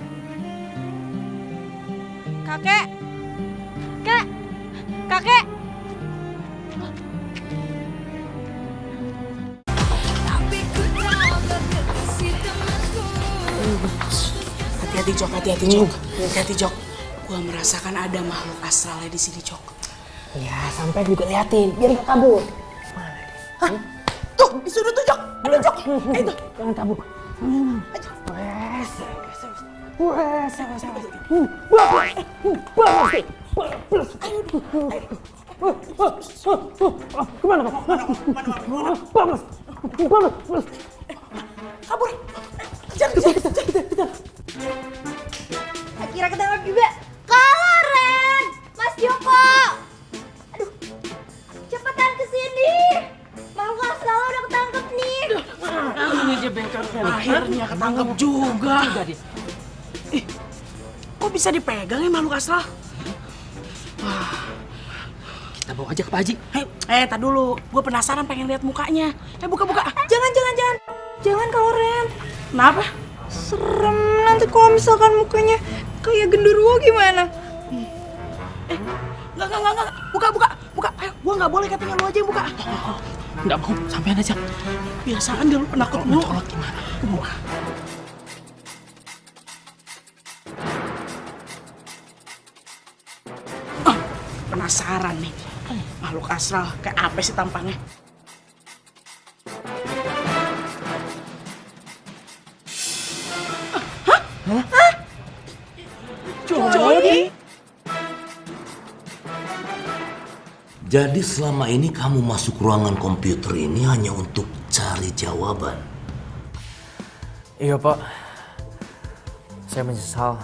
Kakek. Kek. Kakek. Hati-hati Jok, hati-hati Jok. Hati-hati Jok. Gua merasakan ada makhluk astralnya di sini Jok. Ya, sampai juga liatin, biar gak kabur. Hah? Tuh, di sudut tuh Jok. Ada Jok. Itu. Jangan kabur. Kemana kamu? Kabur. Kejar. Akhirnya ketangkap juga. Kalau Ren, Mas Joko. Aduh, cepetan kesini. Makhluk astral udah ketangkep nih. Ini aja bengkel. Akhirnya ketangkep juga. Kok bisa dipegang ya makhluk astral? Wah. Kita bawa aja ke Pak Haji. Tar dulu. Gue penasaran pengen lihat mukanya. Buka. Jangan. Jangan kalau Ren. Kenapa? Serem nanti kalau misalkan mukanya kayak genderuwo gimana? Enggak. Buka. Ayo, gua nggak boleh katanya lu aja yang buka. Nggak mau, sampean aja. Biasaan dia lu penakut mulu. Mencolok gimana? Penasaran nih. Makhluk astral kayak apa sih tampangnya? Hah? Jody? Jadi selama ini kamu masuk ruangan komputer ini hanya untuk cari jawaban? Iya Pak, saya menyesal.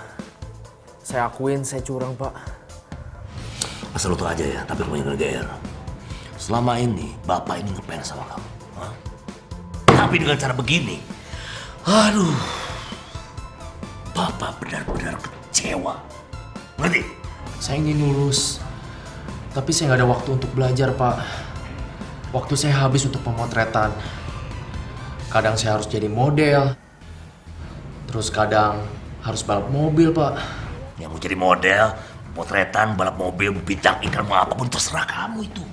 Saya akuin saya curang Pak. Asal lu tau aja ya, tapi kamu jangan GR. Selama ini Bapak ini ngefans sama kamu. Hah? Tapi dengan cara begini, aduh, Bapak benar-benar kecewa. Ngerti? Saya ingin lulus, tapi saya nggak ada waktu untuk belajar Pak. Waktu saya habis untuk pemotretan. Kadang saya harus jadi model, terus kadang harus balap mobil Pak. Yang mau jadi model, potretan, balap mobil, bintang iklan, mau apapun terserah kamu itu.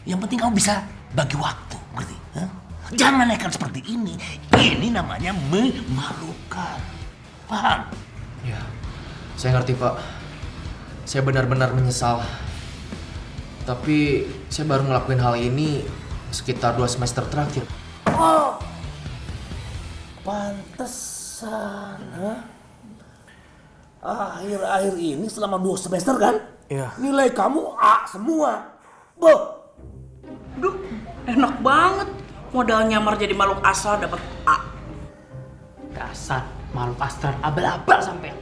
Yang penting kamu bisa bagi waktu, ngerti? Hah? Jangan nekat seperti ini. Ini namanya memalukan. Paham? Ya, Saya ngerti, Pak. Saya benar-benar menyesal. Tapi saya baru ngelakuin hal ini sekitar 2 semester terakhir. Oh, pantesan, akhir-akhir ini selama 2 semester kan? Iya. Nilai kamu A semua. Boh. Duh, enak banget. Modal nyamar jadi makhluk asal dapat A. Dasar makhluk astral abal-abal sampai.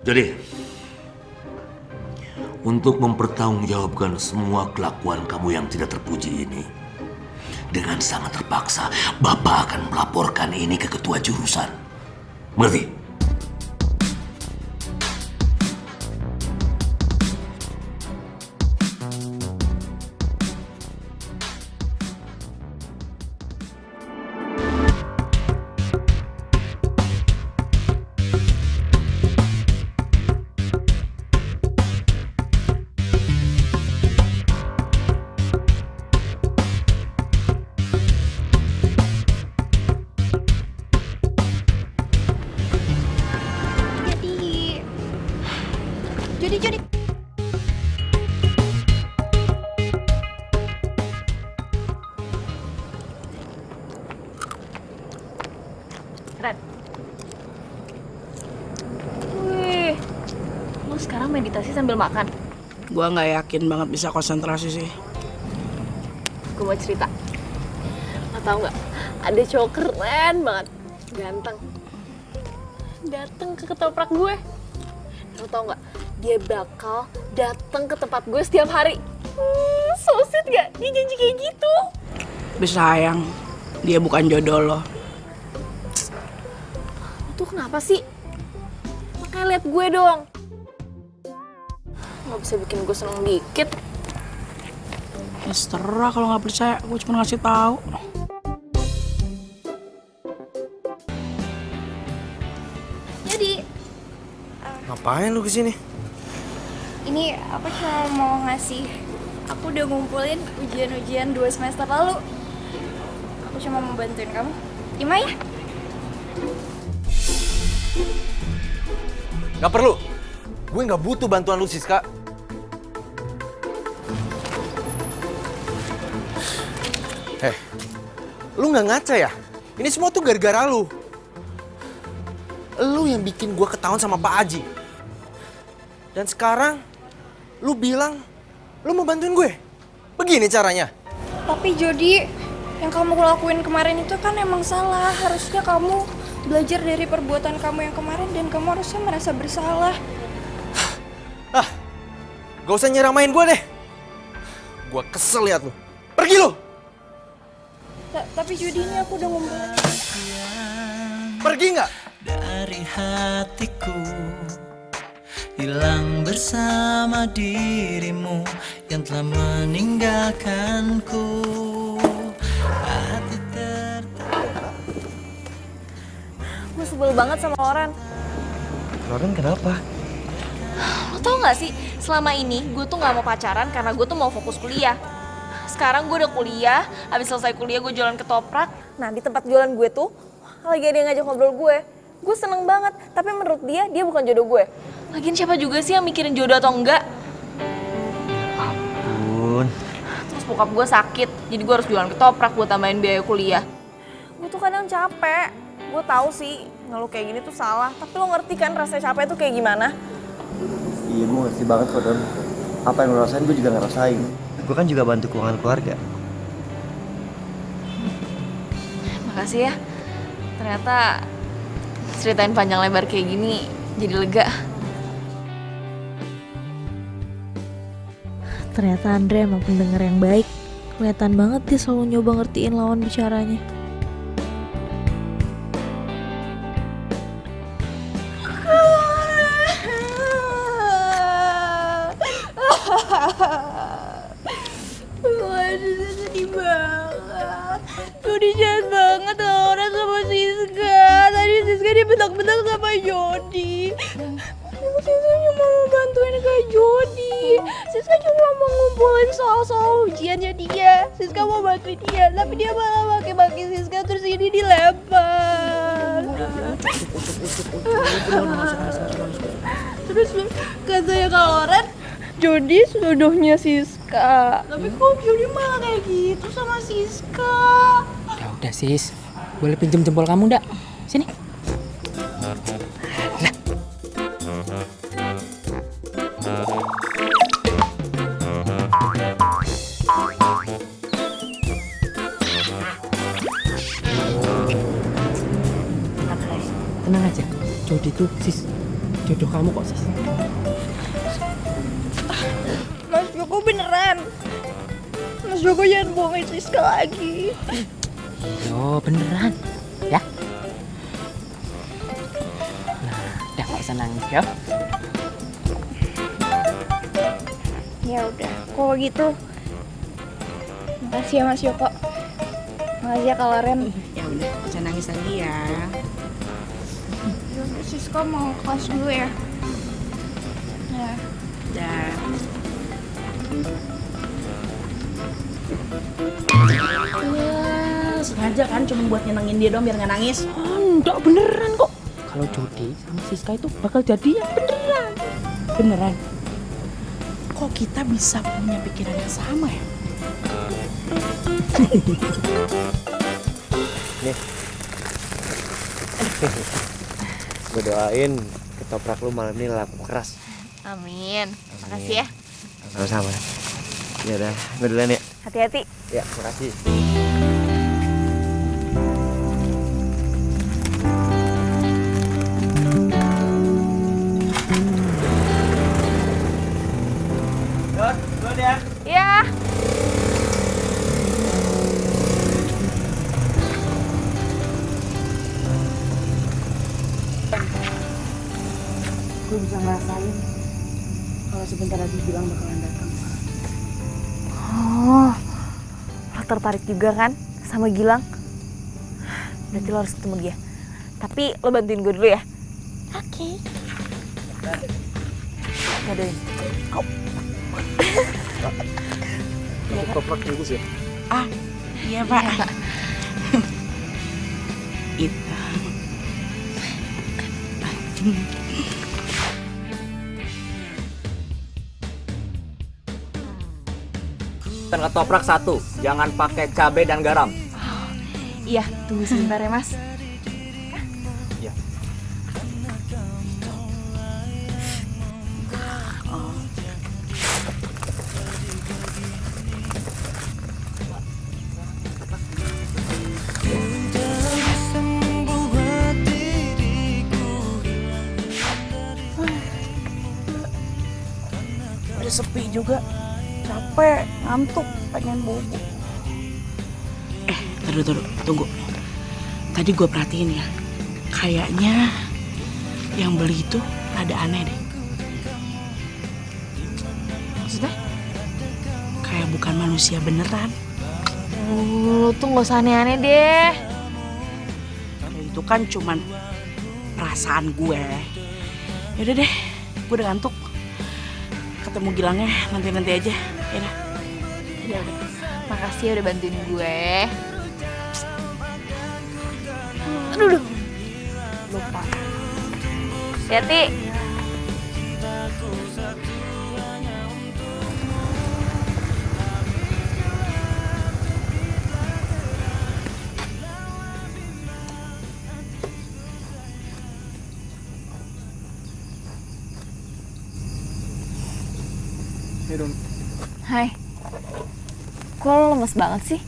Jadi, untuk mempertanggungjawabkan semua kelakuan kamu yang tidak terpuji ini, dengan sangat terpaksa, Bapak akan melaporkan ini ke ketua jurusan. Mengerti? Jody. Ren. Wih, lu sekarang meditasi sambil makan? Gua nggak yakin banget bisa konsentrasi sih. Gue mau cerita. Lo tau nggak? Ada cowok keren banget, ganteng. Dateng ke ketoprak gue. Lo tau nggak? Dia bakal datang ke tempat gue setiap hari. So sweet gak? Dia janji kayak gitu. Tapi sayang, dia bukan jodoh lo. Lo tuh kenapa sih? Makanya liat gue dong. Gak bisa bikin gue seneng dikit. Ya terserah kalau nggak percaya, gue cuma ngasih tahu. Jadi, Ngapain lu kesini? ini aku cuma mau ngasih. Aku udah ngumpulin ujian-ujian 2 semester lalu. Aku cuma mau bantuin kamu. Terima ya? Gak perlu. Gue gak butuh bantuan lu, Siska. Lu nggak ngaca ya? Ini semua tuh gara-gara lu. Lu yang bikin gua ketahuan sama Pak Aji. Dan sekarang lu bilang lu mau bantuin gue. Begini caranya. Tapi Jody, yang kamu lakuin kemarin itu kan emang salah. Harusnya kamu belajar dari perbuatan kamu yang kemarin dan kamu harusnya merasa bersalah. Gak usah nyeramain gue deh. Gua kesel liat lu. Pergi lu. Tapi Jody, ini aku udah ngumpulin. Pergi nggak? Dari hatiku hilang bersama dirimu yang telah meninggalkanku. Hati Gue sebel banget sama Loren. Loren kenapa? Lo tau gak sih, selama ini gue tuh gak mau pacaran karena gue tuh mau fokus kuliah. Sekarang gue udah kuliah, habis selesai kuliah gue jualan ketoprak. Nah di tempat jualan gue tuh lagi ada yang ngajak ngobrol gue. Gue seneng banget, tapi menurut dia bukan jodoh gue. Lagian siapa juga sih yang mikirin jodoh atau enggak? Ampun. Terus bokap gue sakit, jadi gue harus jualan ketoprak buat tambahin biaya kuliah. Gue tuh kadang capek. Gue tahu sih ngeluh kayak gini tuh salah, tapi lo ngerti kan rasanya capek tuh kayak gimana? Iya, gue ngerti banget kok, Don. Apa yang lo rasain gue juga ngerasain. Gue kan juga bantu keuangan keluarga. Makasih ya. Ternyata ceritain panjang lebar kayak gini jadi lega. Ternyata Andre emang pendengar yang baik. Kelihatan banget dia selalu nyoba ngertiin lawan bicaranya. Waduh, sedih banget. Jody jahat banget orang sama Siska. Tadi Siska dibentak-bentak sama Jody. Siska cuma mau bantuin Kak Jody. Siska cuma mau ngumpulin soal-soal ujiannya dia. Siska mau bantuin dia, tapi dia malah maki-maki Siska terus ini dilempar. Terus katanya Kak Loren, Jody jodohnya Siska. Tapi kok Jody malah kayak gitu sama Siska? Ya udah sis, boleh pinjem jempol kamu ndak? Sini. Tenang aja, Jody tuh sis, jodoh kamu kok sis. Mas Joko beneran. Mas Joko jangan bohongin Siska lagi. Yo beneran, ya. Nah, udah gak usah nangis ya. Ya udah, kalau gitu. Makasih ya Mas Joko. Makasih ya Kak Loren. Ya udah, jangan nangis lagi ya. Yaudah, Siska mau kelas dulu ya. Ya. Dah. Ya, sengaja kan cuma buat nyenengin dia dong biar nggak nangis. Enggak beneran kok. Kalau Jody sama Siska itu bakal jadian beneran. Beneran. Kok kita bisa punya pikiran yang sama ya? Nih. Gue doain ketoprak lu malam ini laku keras. Amin. Makasih ya. Sama-sama. Ya udah, gue duluan ya. Hati-hati. Ya, makasih. Duluan ya. Iya. Gue bisa ngerasain kalau sebentar lagi bilang bakalan datang. Oh, lo tertarik juga kan sama Gilang? Berarti lo harus ketemu dia. Tapi lo bantuin gue dulu ya. Oke. Ngadoin. Kau. Ketoprak bagus ya? Ah, iya Pak. Itu. Ketoprak 1, jangan pakai cabai dan garam. Iya, tunggu sebentar ya Mas. Iya. Udah sepi juga. Capek, ngantuk, pengen bobo. Tunggu. Tadi gue perhatiin ya, kayaknya yang beli itu rada aneh deh. Maksudnya? Kayak bukan manusia beneran. Lo tuh gak usah aneh-aneh deh. Itu kan cuman perasaan gue. Yaudah deh, gue udah ngantuk. Ketemu Gilangnya nanti aja. Ya udah. Makasih ya udah bantuin gue. Aduh. Lupa. Hati-hati. Hai. Kok lo lemes banget sih?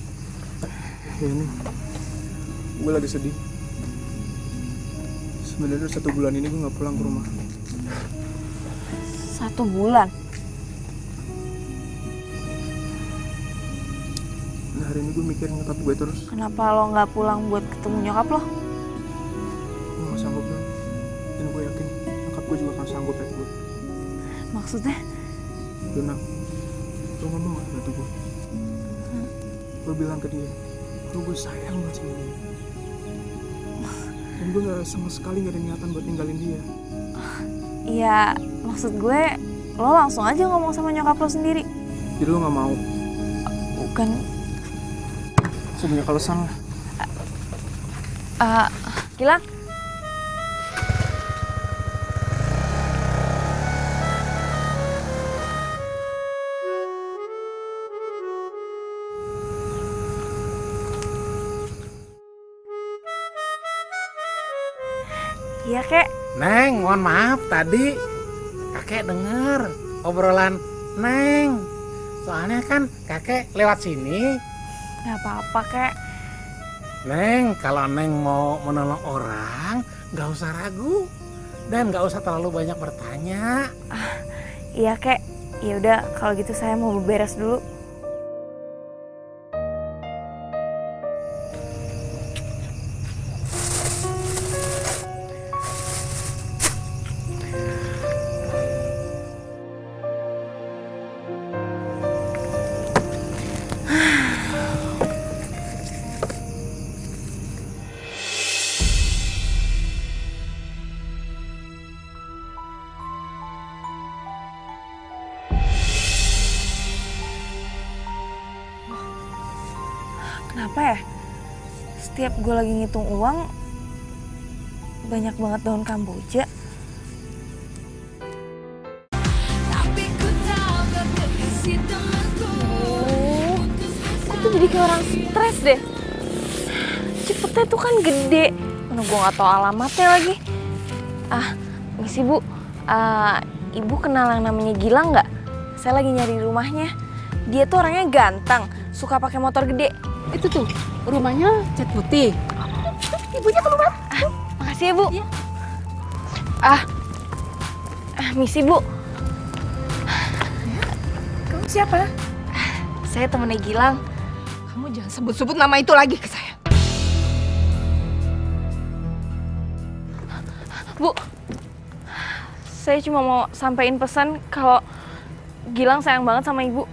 Ya ini, gue lagi sedih. Sebenarnya 1 bulan ini gue nggak pulang ke rumah. 1 bulan? Nah, hari ini gue mikirin nyokap gue terus. Kenapa lo nggak pulang buat ketemu nyokap lo? Gue nggak sanggup bang. Dan gue yakin nyokap gue juga akan sanggup liat gue. Maksudnya? Luna, lo ngomong gak bantu gue? Lo bilang ke dia kalau gue sayang banget sama dia. Dan gue gak sama sekali gak ada niatan buat ninggalin dia. Iya, maksud gue lo langsung aja ngomong sama nyokap lo sendiri. Jadi lo gak mau? Bukan. Sebenarnya kalau salah. Gilang, Iya, Kek. Neng, mohon maaf tadi kakek denger obrolan Neng. Soalnya kan kakek lewat sini. Gak apa-apa, Kek. Neng, kalau Neng mau menolong orang, nggak usah ragu dan nggak usah terlalu banyak bertanya. Iya, Kek. Ya udah, kalau gitu saya mau beberes dulu. Kenapa ya? Setiap gue lagi ngitung uang, banyak banget daun kamboja. Aku tuh jadi kayak orang stres deh. Cepetnya tuh kan gede. Mana gue gak tahu alamatnya lagi. Misi Bu, Ibu kenal yang namanya Gilang nggak? Saya lagi nyari rumahnya. Dia tuh orangnya ganteng, suka pakai motor gede. Itu tuh, rumahnya cat putih. Ibunya keluar. Makasih ya, Bu. Iya. Misi, Bu. Kamu siapa? Saya temennya Gilang. Kamu jangan sebut-sebut nama itu lagi ke saya. Bu, saya cuma mau sampein pesan kalau Gilang sayang banget sama Ibu.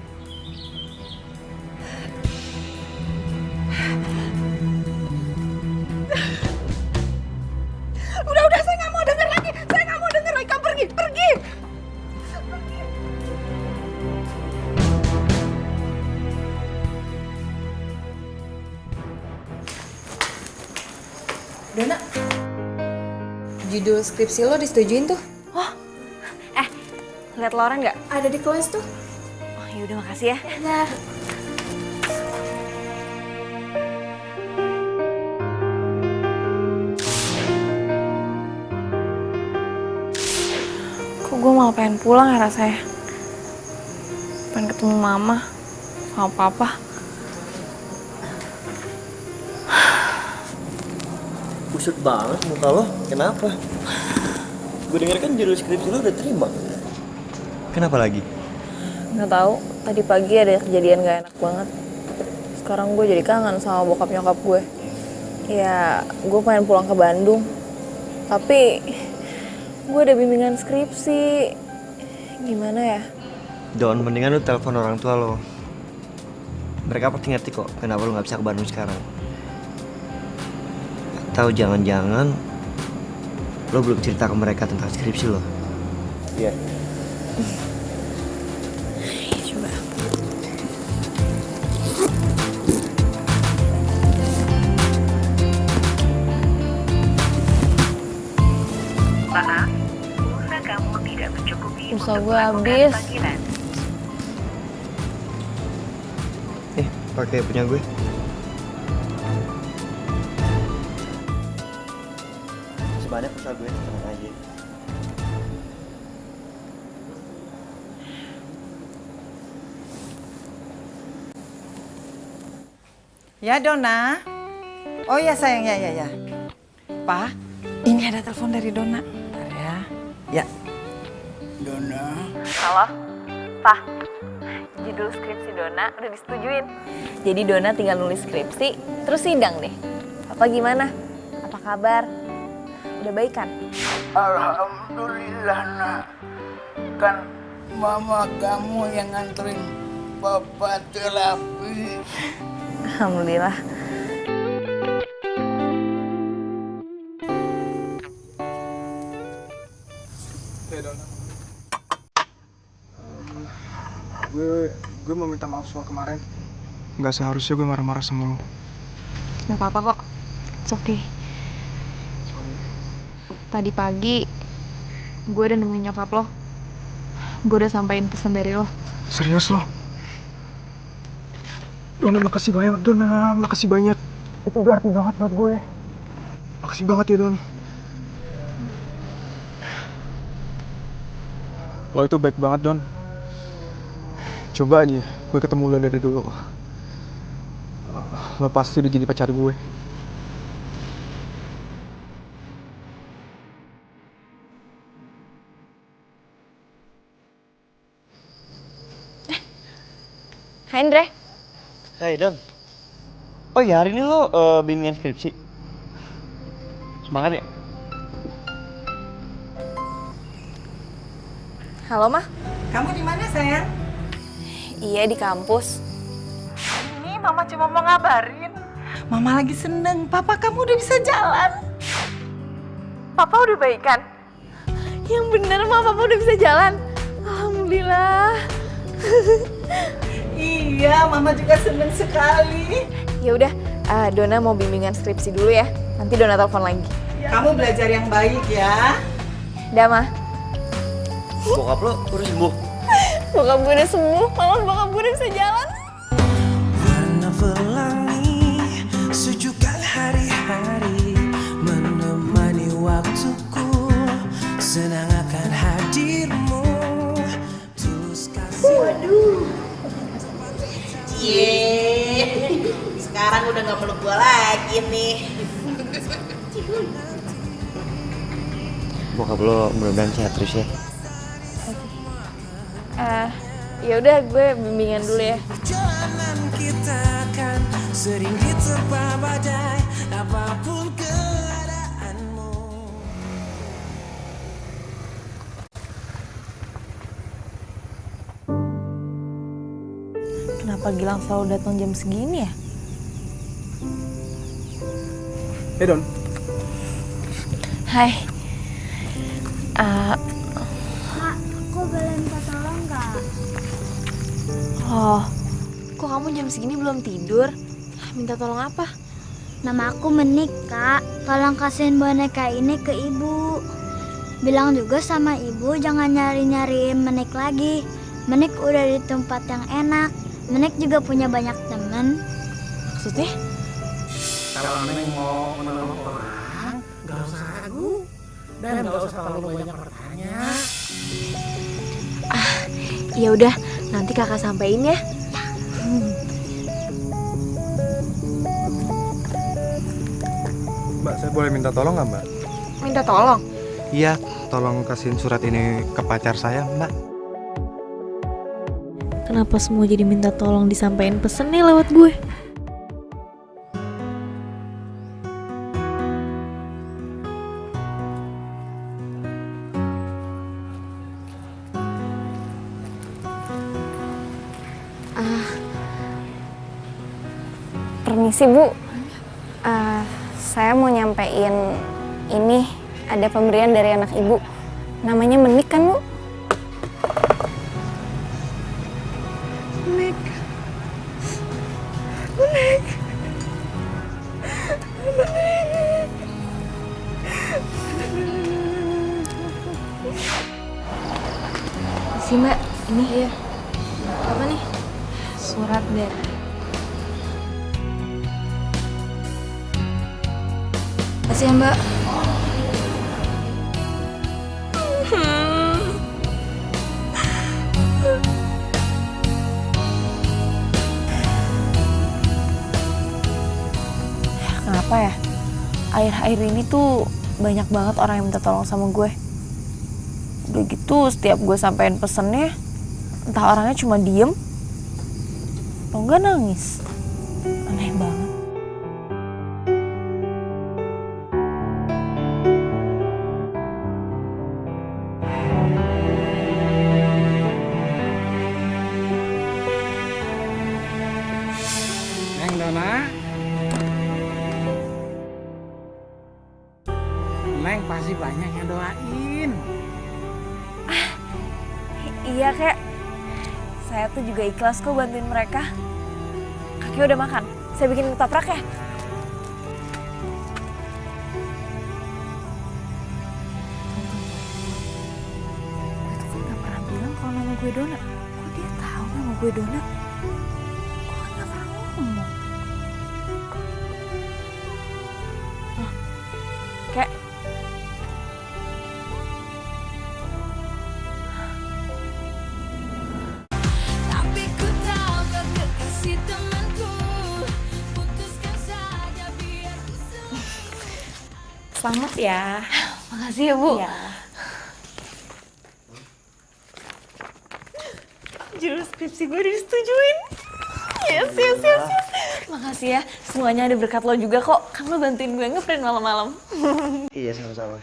Udah, saya nggak mau denger lagi. Saya nggak mau denger lagi. Kamu pergi. Dona, judul skripsi lo disetujuin tuh. Lihat Lauren nggak? Ada di kelas tuh. Oh, yaudah makasih ya. Ya. Kok gue malah pengen pulang ya rasanya. Pengen ketemu Mama sama Papa. Kusut banget muka lo, kenapa? Gue denger kan judul skripsi lo udah terima. Kenapa lagi? Nggak tahu, tadi pagi ada kejadian gak enak banget. Sekarang gue jadi kangen sama bokap nyokap gue. Ya, gue pengen pulang ke Bandung. Tapi gue ada bimbingan skripsi. Gimana ya? Don, mendingan lu telepon orang tua lo. Mereka pasti ngerti kok kenapa lu gak bisa ke Bandung sekarang. Atau jangan-jangan lo belum cerita ke mereka tentang skripsi lo. Iya. Coba. Maaf, pulsa kamu tidak mencukupi Pulsa untuk gue melakukan habis. panggilan. Pakai punya gue. Sebanyak pulsa gue, tenang aja. Ya, Dona. Oh ya sayang, ya. Pa, ini ada telepon dari Dona. Bentar ya. Ya. Dona. Halo, Pak. Judul skripsi Dona udah disetujuin. Jadi Dona tinggal nulis skripsi, terus sidang deh. Apa gimana? Apa kabar? Udah baik kan? Alhamdulillah, nak. Kan mama kamu yang nganterin papa terapi. Alhamdulillah. Ya, Dona. Gue mau minta maaf soal kemarin. Nggak seharusnya gue marah-marah sama lo. Gak apa-apa kok. It's okay. Tadi pagi gue udah nemuin nyokap lo. Gue udah sampein pesan dari lo. Serius lo? Dona, makasih banyak, Dona. Makasih banyak. Itu berarti banget buat gue. Makasih banget ya, Don. Lo itu baik banget, Don. Coba aja gue ketemu lo dari dulu. Lo pasti udah jadi pacar gue. Hai Andre. Hai Don. Oh ya, hari ini lo bimbingan skripsi. Semangat ya? Halo, Mah. Kamu di mana, sayang? Iya, di kampus. Ini Mama cuma mau ngabarin. Mama lagi seneng, Papa kamu udah bisa jalan. Papa udah baikan? Yang bener, Mah, Papa udah bisa jalan. Alhamdulillah. Iya, Mama juga seneng sekali. Ya udah, Dona mau bimbingan skripsi dulu ya. Nanti Dona telepon lagi. Kamu belajar yang baik ya. Dah, Mah. Bokap lo udah sembuh? Bokap gue udah sembuh, malah bokap gue udah bisa jalan. Warna pelangi, sejukkan hari-hari, menemani waktuku, senang akan hadirmu, tulus kasih. Waduh. Sekarang udah gak meluk gua lagi nih. Bokap lo mudah-mudahan sehat terus ya. Ya udah, gue bimbingan dulu ya. Perjalanan kita kan sering diterpa badai, apapun keadaanmu. Kenapa Gilang selalu datang jam segini ya? Hey Don. Hai. Kak, aku boleh minta tolong nggak? Oh, kok kamu jam segini belum tidur? Minta tolong apa? Nama aku Menik, Kak. Tolong kasihin boneka ini ke ibu. Bilang juga sama ibu jangan nyari-nyariin Menik lagi. Menik udah di tempat yang enak. Menik juga punya banyak temen. Maksudnya? Kalau Neng mau menolong orang, gak usah ragu. Dan gak usah terlalu banyak bertanya. Ya udah, nanti kakak sampein ya. Mbak, saya boleh minta tolong nggak, Mbak? Minta tolong? Iya, tolong kasihin surat ini ke pacar saya, Mbak. Kenapa semua jadi minta tolong disampaikan pesennya lewat gue? Permisi Bu, saya mau nyampein ini, ada pemberian dari anak Ibu. Namanya Menik kan Bu? Menik. Menik. Si Mbak, ini ya. Apa nih? Surat dari... Makasih ya Mbak. Kenapa ya? Akhir-akhir ini tuh banyak banget orang yang minta tolong sama gue. Udah gitu setiap gue sampein pesennya, entah orangnya cuma diem atau enggak nangis. Aneh banget. Neng Dona. Neng pasti banyak yang doain. Iya Kek, saya tuh juga ikhlas kok bantuin mereka. Kakek udah makan, saya bikin ketoprak ya. Gue tuh kan gak pernah bilang kalau nama gue Dona. Kok dia tahu nama gue Dona? Gue kan gak pernah ngomong. Kek. Selamat ya. Makasih ya, Bu. Iya. Jurus skripsi gue disetujuin. Yes, yes, yes, yes. Makasih ya. Semuanya ada berkat lo juga kok. Kan lo bantuin gue ngeprint malam-malam. Iya, sama-sama.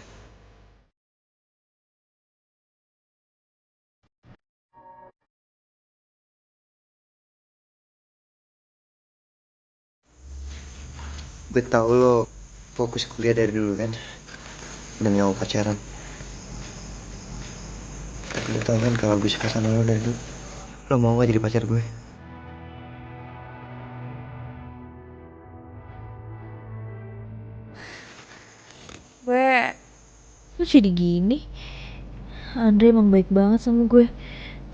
Gue tau lo fokus kuliah dari dulu kan, dan gak mau pacaran. Tapi lo tau kan kalau gue suka sama lo dari dulu. Lo mau gak jadi pacar gue? Gue... Kok jadi gini? Andre emang baik banget sama gue.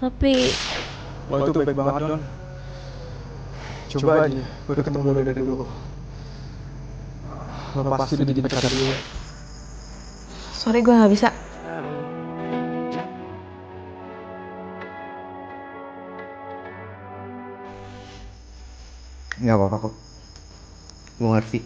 Tapi... Lo itu baik banget, Don. Coba aja, gue ketemu lo dari dulu. Lo pasti udah jadi pacar gue. Sorry, gue gak bisa. Gak apa-apa kok. Gue ngerti.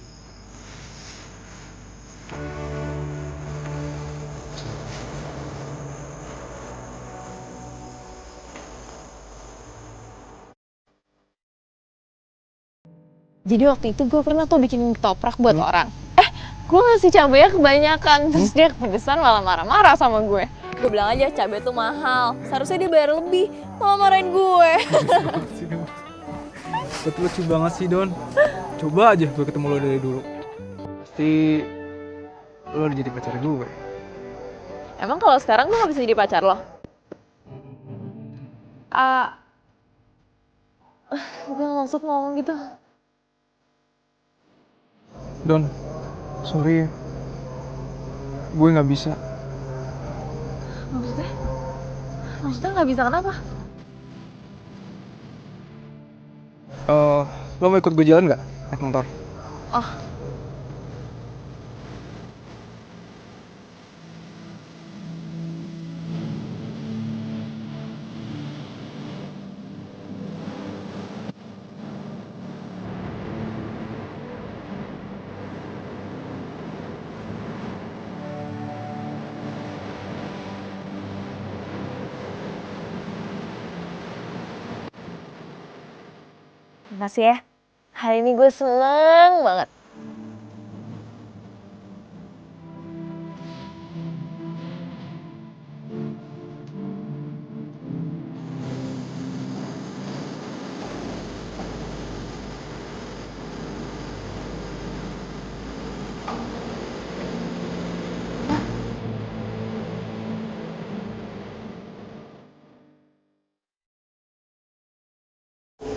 Jadi waktu itu gue pernah tuh bikin ketoprak buat orang. Gue ngasih cabenya kebanyakan. Terus dia kepedesan malah marah-marah sama gue. Gue bilang aja cabai tuh mahal. Seharusnya dia bayar lebih. Malah marahin gue. Betul lucu banget sih, Don. Coba aja gue ketemu lo dari dulu. Pasti lo udah jadi pacar gue. Emang kalau sekarang gue gak bisa jadi pacar lo? Gue gak maksud ngomong gitu. Don, sorry ya. Gue gak bisa. Maksudnya? Maksudnya gak bisa kenapa? Lo mau ikut gue jalan gak? Naik motor. Oh. Makasih ya. Hari ini gue seneng banget.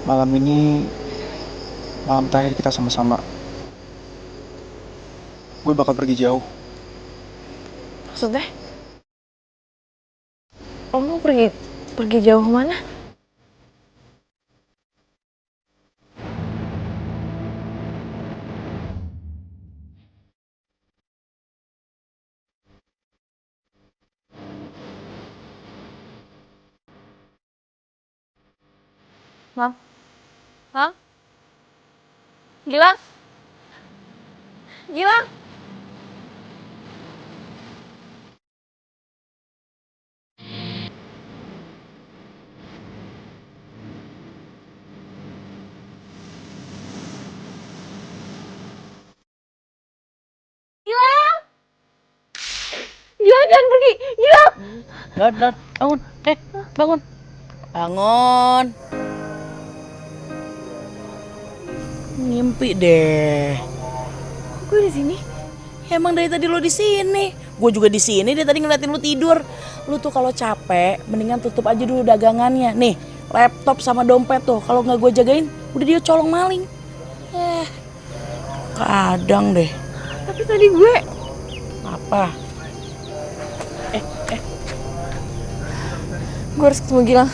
Malam ini malam terakhir kita sama-sama. Gue bakal pergi jauh. Maksudnya? Lo mau pergi jauh kemana? Mam? Mam? Gilang? Gilang? Gilang! Gilang jangan pergi! Gilang! Dot, bangun. Bangun. Bangun. Ngimpi deh. Kok gue di sini? Emang dari tadi lo di sini. Gue juga di sini. Dari tadi ngeliatin lo tidur. Lo tuh kalau capek, mendingan tutup aja dulu dagangannya. Nih, laptop sama dompet tuh. Kalau nggak gue jagain, udah dia colong maling. Kadang deh. Tapi tadi gue... Apa? Gue harus ketemu Gilang.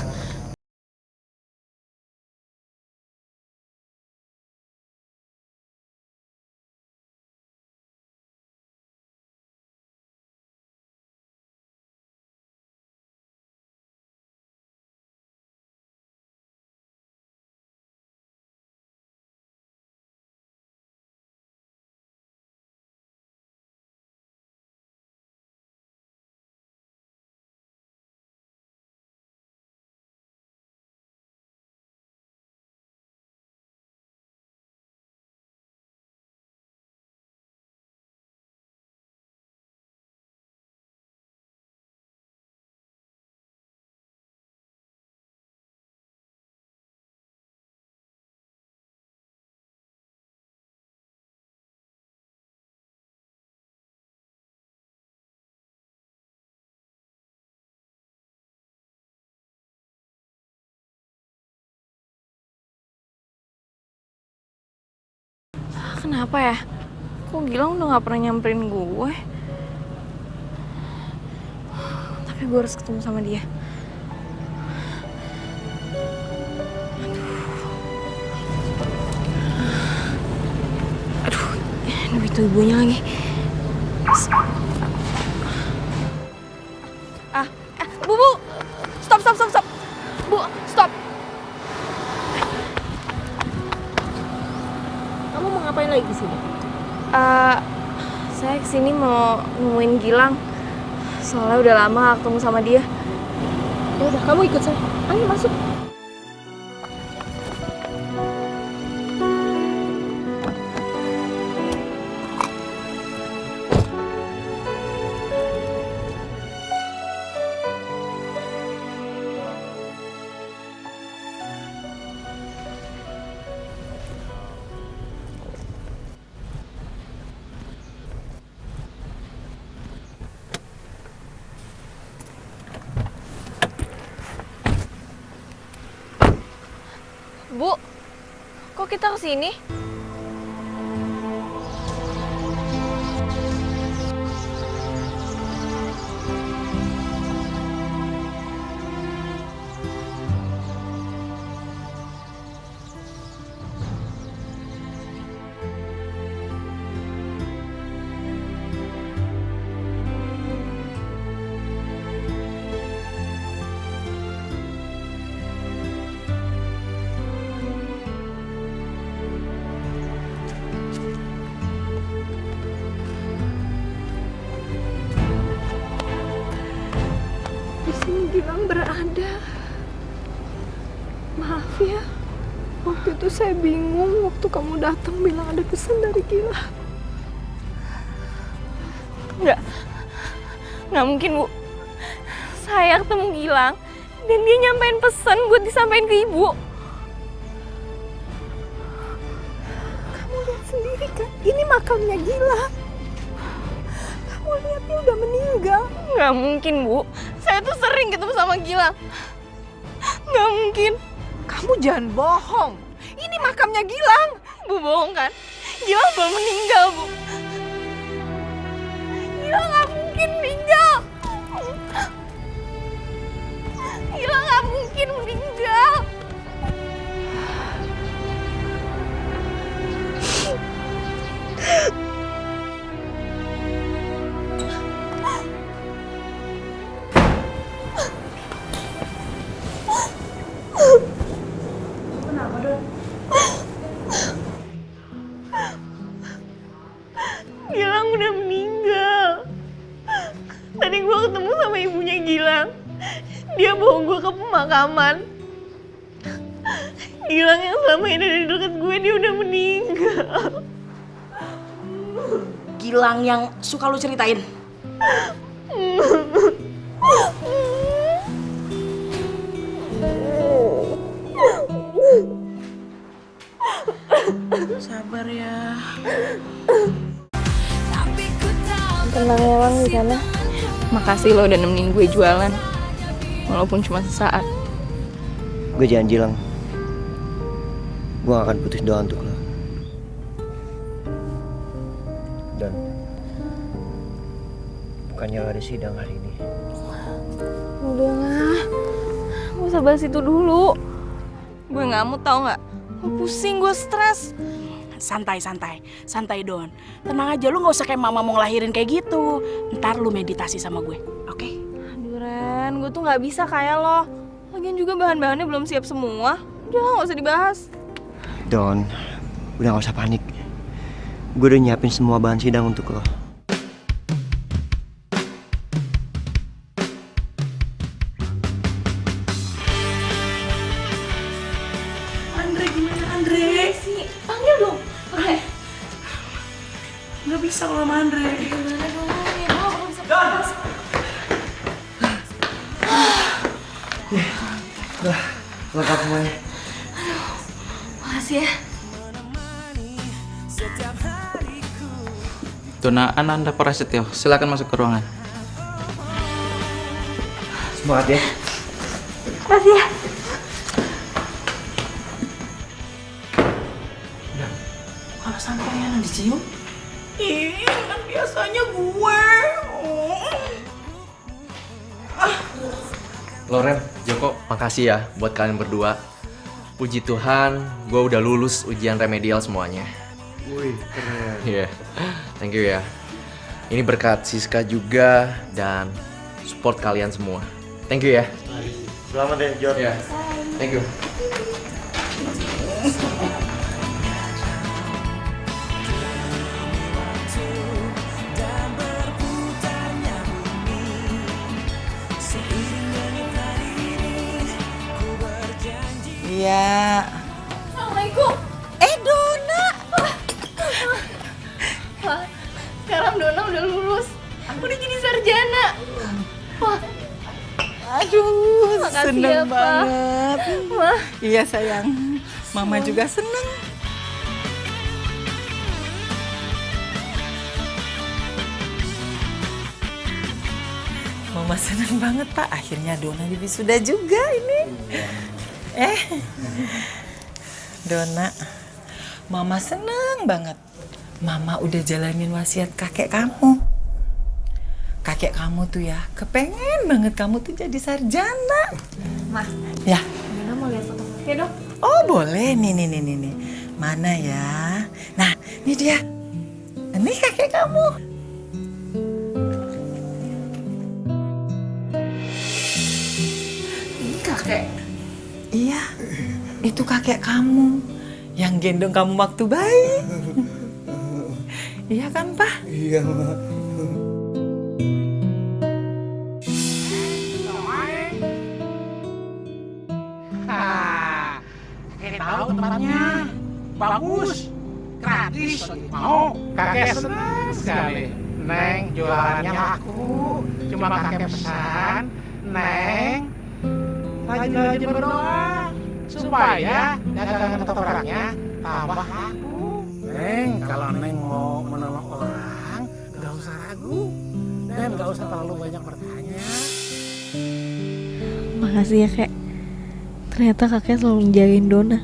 Kenapa ya? Kok Gilang udah gak pernah nyamperin gue? Tapi gue harus ketemu sama dia. Aduh, itu ibunya lagi. Bu, stop. Bu, stop. Kamu mau ngapain lagi di sini? Saya kesini mau nemuin Gilang. Soalnya udah lama gak ketemu sama dia. Ya udah, kamu ikut saya. Ayo masuk. Bu, kok kita kesini? Gilang berada. Maaf ya, waktu itu saya bingung waktu kamu datang bilang ada pesan dari Gilang. Nggak mungkin, Bu. Saya ketemu Gilang dan dia nyampein pesan buat disampaikan ke Ibu. Kamu lihat sendiri kan, ini makamnya Gilang. Kamu lihat dia udah meninggal. Nggak mungkin, Bu. Saya tuh sering ketemu sama Gilang. Nggak mungkin. Kamu jangan bohong. Ini makamnya Gilang. Bu bohong kan? Gilang belum meninggal, Bu. Gilang nggak mungkin meninggal. Gilang nggak mungkin meninggal. Kenapa, Don? Gilang udah meninggal. Tadi gue ketemu sama ibunya Gilang. Dia bawa gue ke pemakaman. Gilang yang selama ini ada di dekat gue, dia udah meninggal. Gilang yang suka lu ceritain? Sabar ya. Tenang ya Bang di sana. Makasih lo udah nemenin gue jualan, walaupun cuma sesaat. Gue janji Lang, gue gak akan putus doa untuk lo. Dan bukannya lo ada sidang hari ini. Udahlah, gak usah bahas itu dulu. Gue gak mau, tau gak? Gue pusing, gue stres. Santai Don. Tenang aja, lu gak usah kayak mama mau ngelahirin kayak gitu. Ntar lu meditasi sama gue, oke? Aduh Ren, gue tuh gak bisa kayak lo. Lagian juga bahan-bahannya belum siap semua. Udah lah, gak usah dibahas. Don, udah gak usah panik. Gue udah nyiapin semua bahan sidang untuk lo. Andre, gimana Andre? Sih, panggil dong. Oke. Gak bisa kalau sama Andre. Gimana dong? Ya, gue bisa bahas. Udah, lengkap semuanya. Makasih ya. Dona Ananda Prasetyo, silakan masuk ke ruangan. Semangat ya. Makasih ya. Kalau sampai yang dicium? Ih, kan biasanya gue. Loren, Joko, makasih ya buat kalian berdua. Puji Tuhan, gue udah lulus ujian remedial semuanya. Wih, keren. Iya, thank you ya. Ini berkat Siska juga dan support kalian semua. Thank you ya. Selamat ya, Jod. Iya, thank you. Iya. Assalamualaikum. Dona. Wah, sekarang Dona udah lulus. Aku udah jadi sarjana. Wah. Aduh, Makasih seneng ya, Pa. banget. Wah. Iya sayang, Mama juga seneng. Mama seneng banget Pak, akhirnya Dona wisuda juga ini. Dona, Mama seneng banget. Mama udah jalanin wasiat kakek kamu. Kakek kamu tuh ya, kepengen banget kamu tuh jadi sarjana. Ma, Ya. Dona mau lihat fotokopinya dong. Oh boleh, nih. Mana ya? Nah, ini dia. Ini kakek kamu. Ini kakek. Iya, itu kakek kamu yang gendong kamu waktu bayi. Iya kan, Pak? Iya, Mak. Kakek tahu tempatnya. Bagus. Gratis. Mau? Kakek senang sekali. Neng, jualannya laku. Cuma kakek pesan. Neng, rajin-rajin berdoa. Supaya dagangan ketopraknya tambah laku. Neng, kalau Neng mau menolong orang, gak usah ragu. Dan gak usah terlalu banyak bertanya. Makasih ya, Kek. Ternyata kakek selalu menjagain Dona.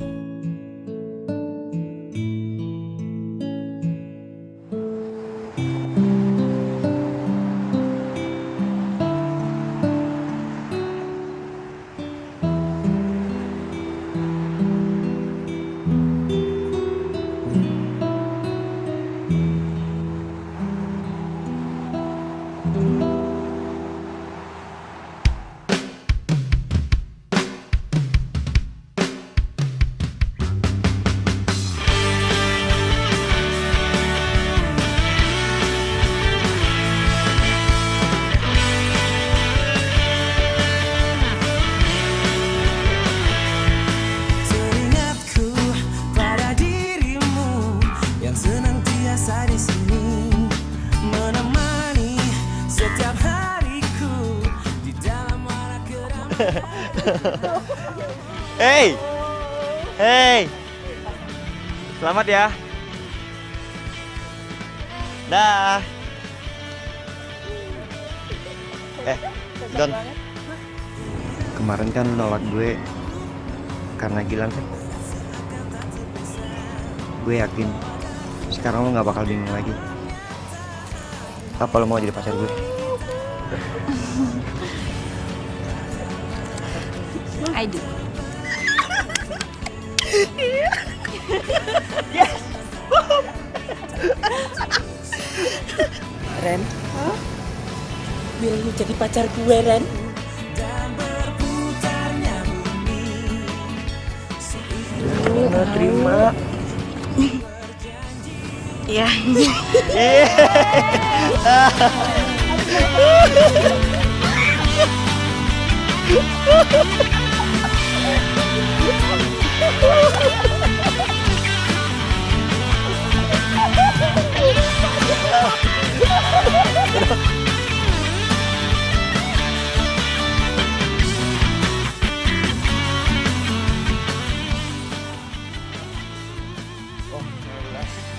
Teringatku pada dirimu yang senantiasa di sini menemani setiap hariku di dalam warna kedamaian. Hey, selamat ya. Dah. Don. Kemarin kan nolak gue karena Gilang kan. Gue yakin sekarang lo nggak bakal bingung lagi. Apa lo mau jadi pacar gue? I do. Yes. Ren, biar lu jadi pacar gue, Ren. Terima. Iya.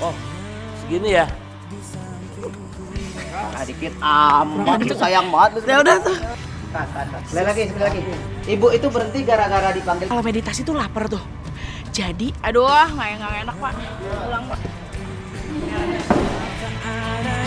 Oh, segini ya? Dikit amat, itu sayang banget. Udah tuh. Sekali lagi. Ibu itu berhenti gara-gara dipanggil. Kalau meditasi tuh lapar tuh. Jadi, aduh, nggak enak Pak. Pulang Pak. ada